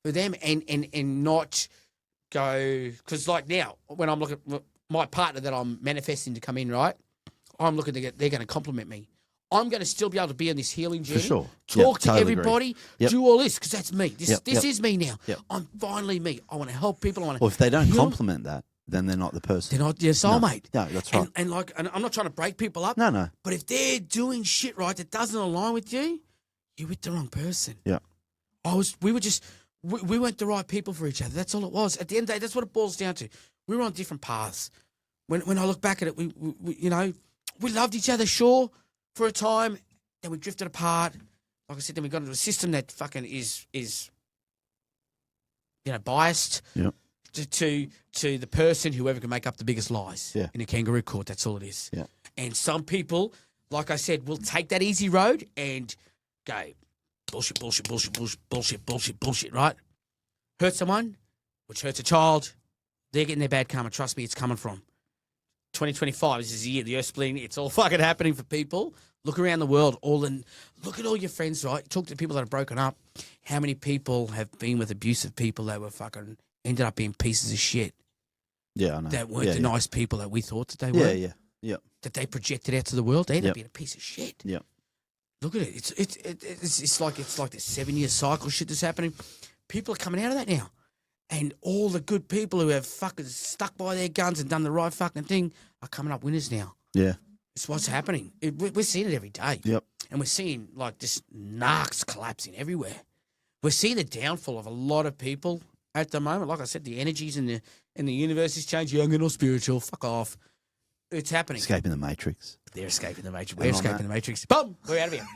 for them and not go. Because like now, when I'm looking at my partner that I'm manifesting to come in, right, I'm looking to they're going to compliment me. I'm going to still be able to be on this healing journey. For sure. Talk to totally everybody. Yep. Do all this because that's me. This Yep. is me now. Yep. I'm finally me. I want to help people. I want to. Well, if they don't heal. compliment that, then they're not the person. They're not your soulmate. No, that's right. And I'm not trying to break people up. No. But if they're doing shit right that doesn't align with you, you're with the wrong person. Yeah. We weren't the right people for each other. That's all it was. At the end of the day, that's what it boils down to. We were on different paths. When I look back at it, we you know, we loved each other, sure, for a time. Then we drifted apart. Like I said, then we got into a system that fucking is you know, biased to the person, whoever can make up the biggest lies in a kangaroo court. That's all it is. Yeah. And some people, like I said, will take that easy road and go bullshit, right? Hurt someone, which hurts a child. They're getting their bad karma. Trust me, it's coming from. 2025, this is the year, the earth splitting. It's all fucking happening for people. Look around the world, look at all your friends, right? Talk to people that have broken up. How many people have been with abusive people that were fucking ended up being pieces of shit? Yeah, I know. That weren't the nice people that we thought that they were. Yeah. That they projected out to the world. They ended up being a piece of shit. Yeah. Look at it. It's like the 7-year cycle shit that's happening. People are coming out of that now. And all the good people who have fucking stuck by their guns and done the right fucking thing are coming up winners now. Yeah. It's what's happening. We're seeing it every day. Yep. And we're seeing like just narcs collapsing everywhere. We're seeing the downfall of a lot of people at the moment. Like I said, the energies in the universe is changing. Young and all spiritual. Fuck off. It's happening. Escaping the Matrix. They're escaping the Matrix. We're escaping the Matrix. Boom! We're out of here.